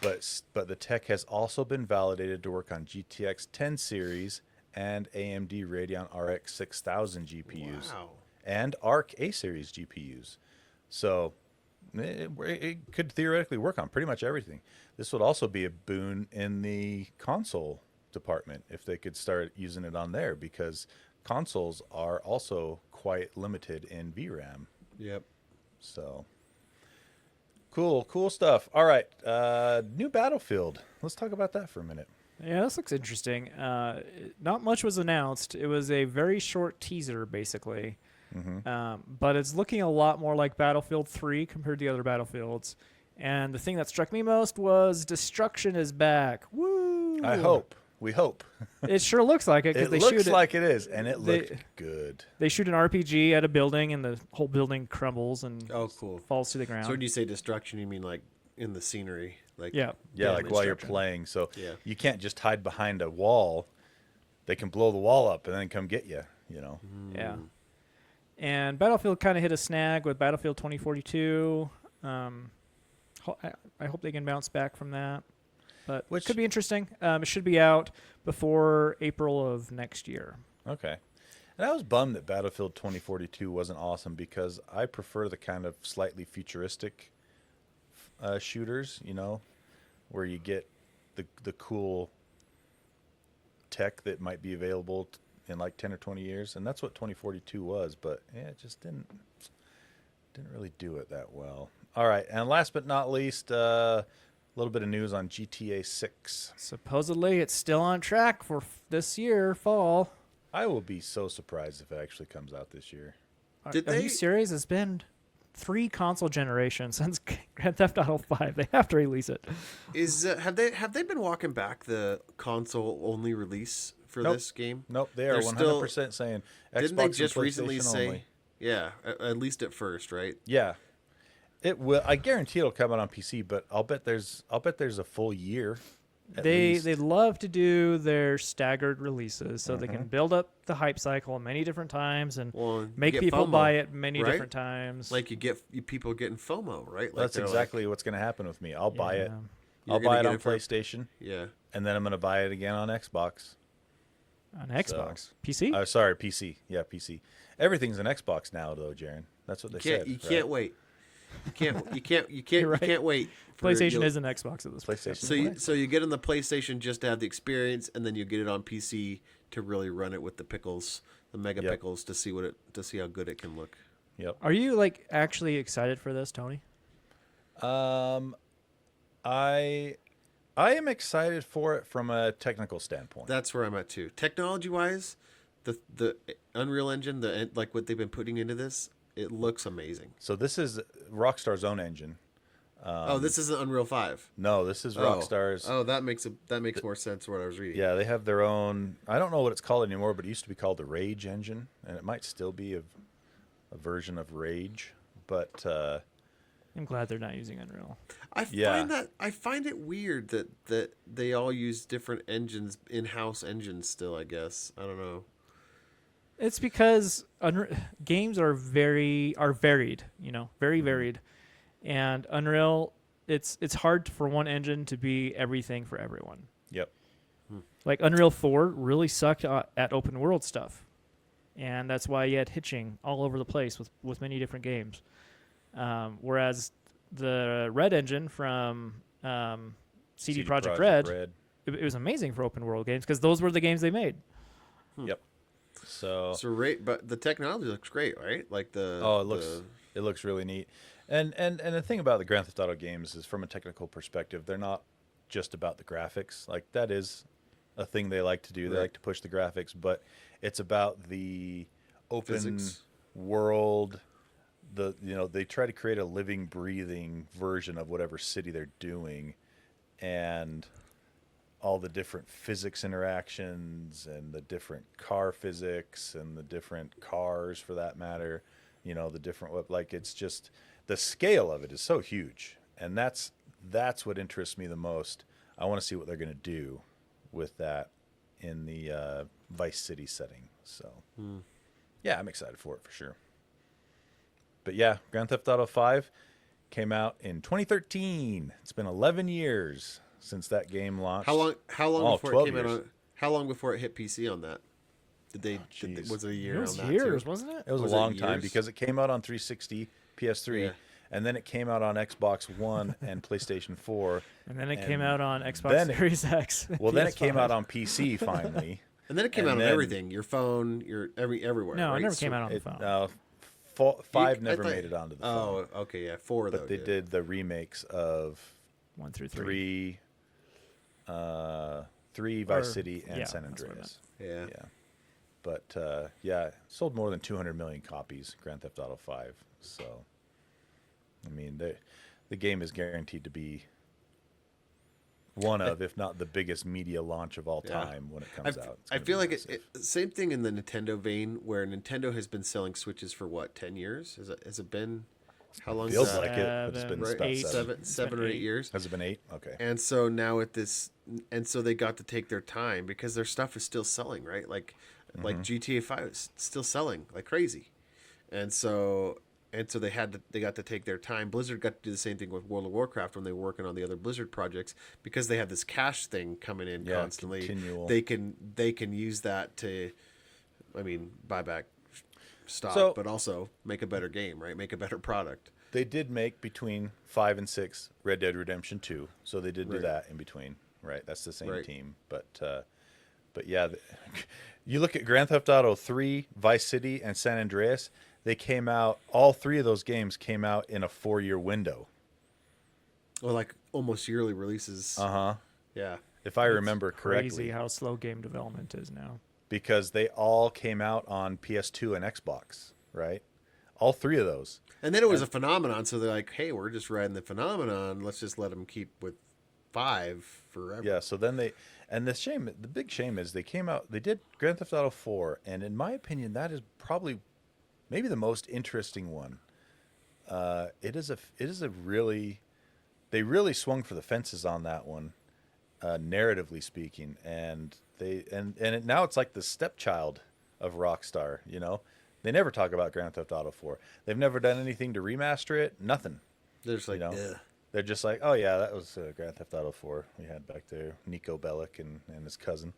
Speaker 1: but the tech has also been validated to work on GTX 10 series and AMD Radeon RX 6000 GPUs and ARC A series GPUs. So it could theoretically work on pretty much everything. This would also be a boon in the console department if they could start using it on there, because consoles are also quite limited in VRAM.
Speaker 3: Yep.
Speaker 1: So cool stuff. All right, new Battlefield. Let's talk about that for a minute.
Speaker 2: Yeah, this looks interesting. Not much was announced. It was a very short teaser, basically. But it's looking a lot more like Battlefield 3 compared to the other Battlefields. And the thing that struck me most was destruction is back. Woo!
Speaker 1: We hope.
Speaker 2: It sure looks like it. 'Cause
Speaker 1: It
Speaker 2: they
Speaker 1: looks
Speaker 2: shoot
Speaker 1: like it is, and it
Speaker 2: they-
Speaker 1: looked good.
Speaker 2: They shoot an RPG at a building, and the whole building crumbles and
Speaker 3: Cool.
Speaker 2: falls to the ground.
Speaker 3: So when you say destruction, you mean like in the scenery? Like
Speaker 2: Yeah.
Speaker 1: Yeah, like while you're
Speaker 2: destruction.
Speaker 1: playing. So
Speaker 3: Yeah.
Speaker 1: you can't just hide behind a wall. They can blow the wall up and then come get you, you know.
Speaker 2: Yeah. And Battlefield kind of hit a snag with Battlefield 2042. I hope they can bounce back from that. But
Speaker 1: Which-
Speaker 2: it could be interesting. It should be out before April of next year.
Speaker 1: Okay. And I was bummed that Battlefield 2042 wasn't awesome, because I prefer the kind of slightly futuristic shooters, you know, where you get the cool tech that might be available in like 10 or 20 years. And that's what 2042 was, but yeah, it just didn't really do it that well. All right. And last but not least, a little bit of news on GTA 6.
Speaker 2: Supposedly, it's still on track for this year, fall.
Speaker 1: I will be so surprised if it actually comes out this year.
Speaker 3: Did
Speaker 2: Are
Speaker 3: they-
Speaker 2: you serious? It's been 3 console generations since Grand Theft Auto 5. They have to release it.
Speaker 3: Is have they been walking back the console only release for
Speaker 1: Nope.
Speaker 3: this game?
Speaker 1: Nope, they are
Speaker 3: They're
Speaker 1: 100%
Speaker 3: still-
Speaker 1: saying Xbox
Speaker 3: Didn't they
Speaker 1: and
Speaker 3: just recently
Speaker 1: PlayStation
Speaker 3: say?
Speaker 1: only.
Speaker 3: Yeah, at least at first, right?
Speaker 1: Yeah, it will. I guarantee it'll come out on PC, but I'll bet there's a full year. At least.
Speaker 2: They love to do their staggered releases so they can build up the hype cycle many different times and
Speaker 3: Well, you
Speaker 2: make
Speaker 3: get
Speaker 2: people
Speaker 3: FOMO,
Speaker 2: buy it many
Speaker 3: right?
Speaker 2: different times.
Speaker 3: Like people getting FOMO, right? Like
Speaker 1: That's
Speaker 3: they're
Speaker 1: exactly what's going to happen with me. I'll buy it.
Speaker 2: Yeah.
Speaker 3: You're
Speaker 1: I'll
Speaker 3: gonna
Speaker 1: buy it
Speaker 3: get
Speaker 1: on
Speaker 3: it for-
Speaker 1: PlayStation,
Speaker 3: Yeah.
Speaker 1: and then I'm going to buy it again on Xbox.
Speaker 2: On Xbox. PC?
Speaker 1: Sorry, PC. Yeah, PC. Everything's an Xbox now, though, Jaron. That's what they said.
Speaker 3: You
Speaker 1: right?
Speaker 3: can't wait. You
Speaker 2: You're right.
Speaker 3: can't wait.
Speaker 2: PlayStation is an Xbox at this point.
Speaker 1: PlayStation.
Speaker 3: So you get on the PlayStation just to have the experience, and then you get it on PC to really run it with the pickles, the mega
Speaker 1: Yep.
Speaker 3: pickles, to see how good it can look.
Speaker 1: Yep.
Speaker 2: Are you like actually excited for this, Tony?
Speaker 1: I am excited for it from a technical standpoint.
Speaker 3: That's where I'm at too. Technology wise, the Unreal Engine, like what they've been putting into this, it looks amazing.
Speaker 1: So this is Rockstar's own engine.
Speaker 3: This isn't Unreal 5.
Speaker 1: No, this is Rockstar's.
Speaker 3: Oh, that makes more sense what I was reading.
Speaker 1: Yeah, they have their own. I don't know what it's called anymore, but it used to be called the Rage engine, and it might still be a version of Rage. But
Speaker 2: I'm glad they're not using Unreal.
Speaker 3: I find it weird that they all use different engines, in-house engines still, I guess. I don't know.
Speaker 2: It's because games are varied, very varied, and Unreal. It's hard for one engine to be everything for everyone.
Speaker 1: yep,
Speaker 2: Like Unreal 4 really sucked at open world stuff, and that's why you had hitching all over the place with many different games. Whereas the Red engine from CD Projekt Red, it was amazing for open world games because those were the games they made.
Speaker 1: Yep. So
Speaker 3: But the technology looks great, right? Like
Speaker 1: it looks really neat. And the thing about the Grand Theft Auto games is, from a technical perspective, they're not just about the graphics. Like, that is a thing they like to do. They like to push the graphics, but it's about the open
Speaker 3: Physics.
Speaker 1: world. They try to create a living, breathing version of whatever city they're doing, and all the different physics interactions and the different car physics and the different cars, for that matter. The different, like, it's just, the scale of it is so huge, and that's what interests me the most. I want to see what they're going to do with that in the Vice City setting. So yeah, I'm excited for it for sure. But yeah, Grand Theft Auto 5 came out in 2013. It's been 11 years since that game launched.
Speaker 3: How long
Speaker 1: Oh,
Speaker 3: before
Speaker 1: 12
Speaker 3: it came out?
Speaker 1: years.
Speaker 3: How long before it hit PC on that? Was it a year
Speaker 2: It was
Speaker 3: on that
Speaker 2: years,
Speaker 3: too?
Speaker 2: wasn't it?
Speaker 1: It was
Speaker 3: Was
Speaker 1: a
Speaker 3: it
Speaker 1: long time
Speaker 3: years?
Speaker 1: because it came out on 360, PS3,
Speaker 3: Yeah.
Speaker 1: and then it came out on Xbox One and PlayStation 4.
Speaker 2: And then it
Speaker 1: And
Speaker 2: came out on Xbox
Speaker 1: then it-
Speaker 2: Series X.
Speaker 1: Well, then it came
Speaker 2: PS5.
Speaker 1: out on PC finally.
Speaker 3: And then it came
Speaker 1: And
Speaker 3: out on
Speaker 1: then-
Speaker 3: everything. Your phone, everywhere.
Speaker 2: No, it
Speaker 3: right?
Speaker 2: never came out on the
Speaker 1: It,
Speaker 2: phone.
Speaker 1: 5
Speaker 3: I
Speaker 1: never
Speaker 3: thought-
Speaker 1: made it onto the phone.
Speaker 3: Oh, okay, yeah, 4 though.
Speaker 1: But they did the remakes of
Speaker 2: 1 through 3.
Speaker 1: 3 Vice
Speaker 2: Or-
Speaker 1: City, and
Speaker 2: yeah,
Speaker 1: San
Speaker 2: that's what I
Speaker 1: Andreas.
Speaker 3: Yeah.
Speaker 1: Yeah. But yeah, sold more than 200 million copies, Grand Theft Auto 5. So, I mean, the game is guaranteed to be one of, if not the biggest media launch of all
Speaker 3: Yeah.
Speaker 1: time when it comes out. It's
Speaker 3: I
Speaker 1: gonna
Speaker 3: feel
Speaker 1: be
Speaker 3: like
Speaker 1: massive.
Speaker 3: same thing in the Nintendo vein, where Nintendo has been selling Switches for what, 10 years? Has it been? How long?
Speaker 1: Feels
Speaker 3: is that?
Speaker 1: like it, but it's been
Speaker 2: Right,
Speaker 1: about
Speaker 2: eight,
Speaker 1: 7.
Speaker 3: Seven or 8 years.
Speaker 1: Has it been 8? Okay.
Speaker 3: And so now so they got to take their time because their stuff is still selling, right? Like GTA 5 is still selling like crazy, and so they got to take their time. Blizzard got to do the same thing with World of Warcraft when they were working on the other Blizzard projects, because they have this cash thing coming in constantly.
Speaker 1: continual.
Speaker 3: They can use that to, buy back stock,
Speaker 1: So-
Speaker 3: but also make a better game, right? Make a better product.
Speaker 1: They did make between 5 and 6 Red Dead Redemption 2, so they did do
Speaker 3: Right.
Speaker 1: that in between, right? That's the same
Speaker 3: Right.
Speaker 1: team, but yeah, you look at Grand Theft Auto 3, Vice City, and San Andreas. They came out. All 3 of those games came out in a 4-year window.
Speaker 3: Well, like almost yearly releases. Yeah.
Speaker 1: If I remember
Speaker 2: Crazy
Speaker 1: correctly,
Speaker 2: how slow game development is now.
Speaker 1: because they all came out on PS2 and Xbox, right? All 3 of those.
Speaker 3: And then it was a phenomenon, so they're like, "Hey, we're just riding the phenomenon. Let's just let them keep with 5 forever."
Speaker 1: Yeah, so then the big shame is they came out, they did Grand Theft Auto 4, and in my opinion, that is probably maybe the most interesting one. It is a really, they really swung for the fences on that one, narratively speaking, and now it's like the stepchild of Rockstar. They never talk about Grand Theft Auto 4. They've never done anything to remaster it. Nothing.
Speaker 3: They're just like,
Speaker 1: You know?
Speaker 3: "Ugh."
Speaker 1: They're just like, oh yeah, that was Grand Theft Auto 4 we had back there, Nico Bellic and his cousin.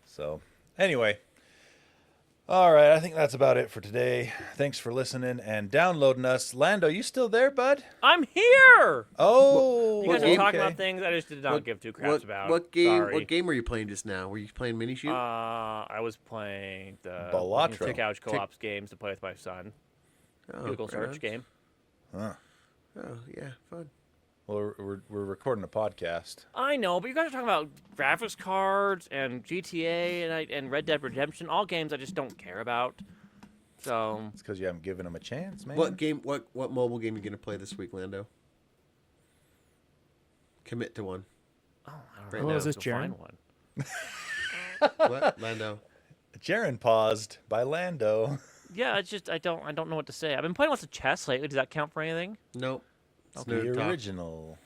Speaker 1: So anyway, All right, I think that's about it for today. Thanks for listening and downloading us. Lando, you still there, bud?
Speaker 4: I'm here.
Speaker 1: Oh,
Speaker 4: You guys
Speaker 3: game-
Speaker 4: are talking
Speaker 1: okay.
Speaker 4: about things I just did not give two craps about.
Speaker 3: What game?
Speaker 4: Sorry.
Speaker 3: What game were you playing just now? Were you playing Mini Shoot?
Speaker 4: I was playing the
Speaker 1: Balatro.
Speaker 4: couch co-ops games to play with my son. Google
Speaker 3: right
Speaker 4: search
Speaker 3: on.
Speaker 4: game.
Speaker 1: Huh.
Speaker 3: Oh yeah, fun.
Speaker 1: Well, we're recording a podcast.
Speaker 4: I know, but you guys are talking about graphics cards and GTA and Red Dead Redemption, all games I just don't care about. So
Speaker 1: It's because you haven't given them a chance, man.
Speaker 3: What game? What mobile game are you gonna play this week, Lando? Commit to one.
Speaker 4: I don't
Speaker 3: Right
Speaker 4: know.
Speaker 3: now.
Speaker 2: What was this,
Speaker 4: Go find
Speaker 2: Jaron?
Speaker 4: one.
Speaker 3: What, Lando?
Speaker 1: Jaren paused by Lando.
Speaker 4: Yeah, it's just I don't know what to say. I've been playing lots of chess lately. Does that count for anything?
Speaker 3: Nope. It's
Speaker 1: The
Speaker 3: nerd talk.
Speaker 1: original.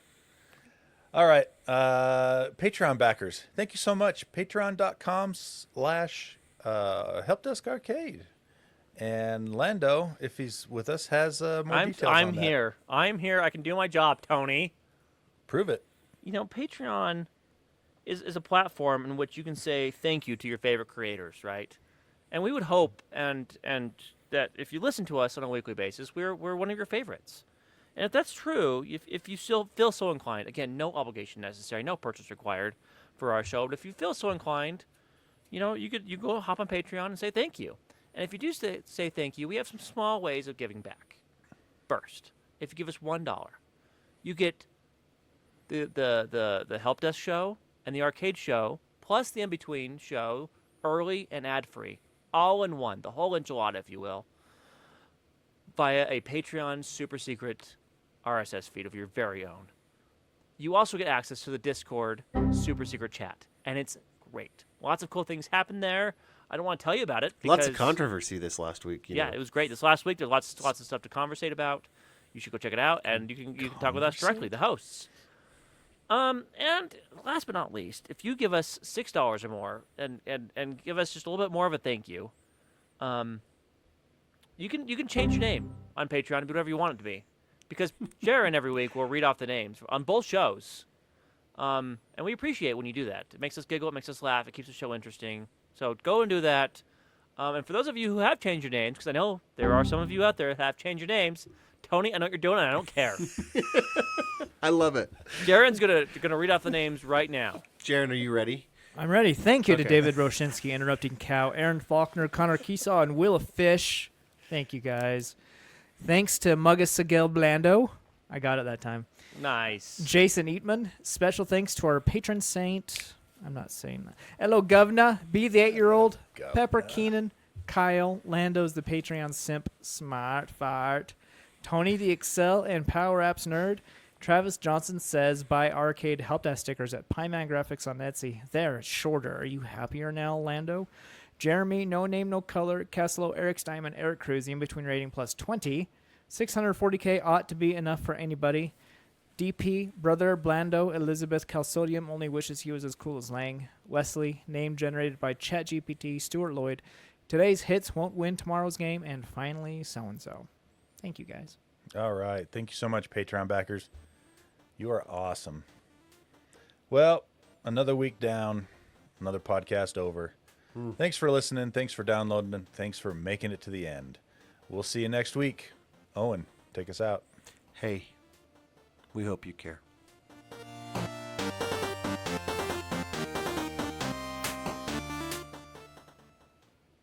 Speaker 1: All right. Patreon backers. Thank you so much. Patreon.com/helpdeskarcade. And Lando, if he's with us, has more details
Speaker 4: I'm
Speaker 1: on that.
Speaker 4: here. I'm here. I can do my job, Tony.
Speaker 1: Prove it.
Speaker 4: You know, Patreon is a platform in which you can say thank you to your favorite creators, right? And we would hope and that if you listen to us on a weekly basis, we're one of your favorites. And if that's true, if you still feel so inclined, again, no obligation necessary, no purchase required for our show, but if you feel so inclined, you know, you go hop on Patreon and say thank you. And if you do say thank you, we have some small ways of giving back. First, if you give us $1, you get the Help Desk show and the Arcade show, plus the in-between show, early and ad-free, all in one, the whole enchilada, if you will, via a Patreon super secret RSS feed of your very own. You also get access to the Discord super secret chat, and it's great. Lots of cool things happen there. I don't want to tell you about it.
Speaker 3: Lots of
Speaker 4: because-
Speaker 3: controversy this last week. You
Speaker 4: Yeah,
Speaker 3: know.
Speaker 4: it was great this last week. There's lots of stuff to conversate about. You should go check it out, and you can talk with us directly, the hosts. And last but not least, if you give us $6 or more, and give us just a little bit more of a thank you, you can change your name on Patreon to be whatever you want it to be, because Jaron every week will read off the names on both shows, and we appreciate when you do that. It makes us giggle, it makes us laugh, it keeps the show interesting. So go and do that. And for those of you who have changed your names, because I know there are some of you out there that have changed your names, Tony, I know what you're doing, and I don't care.
Speaker 3: I love it.
Speaker 4: Jaron's gonna read off the names right now.
Speaker 3: Jaron, are you ready?
Speaker 2: I'm ready. Thank you to
Speaker 3: Okay.
Speaker 2: David Roshinsky, Interrupting Cow, Aaron Faulkner, Connor Keesaw, and Will Fish. Thank you, guys. Thanks to Mugga Sigel Blando. I got it that time.
Speaker 4: Nice.
Speaker 2: Jason Eatman. Special thanks to our patron saint. I'm not saying that. Hello, Governor. B, the 8-year-old. Pepper Keenan. Kyle. Lando's the Patreon simp. Smart fart. Tony the Excel and Power Apps nerd. Travis Johnson says buy arcade help desk stickers at Pyman Graphics on Etsy. There, it's shorter. Are you happier now, Lando? Jeremy, No Name, No Color, Kesselo, Eric Steinman, Eric Cruz, in between rating plus 20. 640K ought to be enough for anybody. DP, Brother, Blando, Elizabeth Calsodium only wishes he was as cool as Lang. Wesley, name generated by ChatGPT, Stuart Lloyd. Today's hits won't win tomorrow's game, and finally, so-and-so. Thank you, guys.
Speaker 1: All right. Thank you so much, Patreon backers. You are awesome. Well, another week down, another podcast over. Thanks for listening. Thanks for downloading. And thanks for making it to the end. We'll see you next week. Owen, take us out.
Speaker 3: Hey, we hope you care.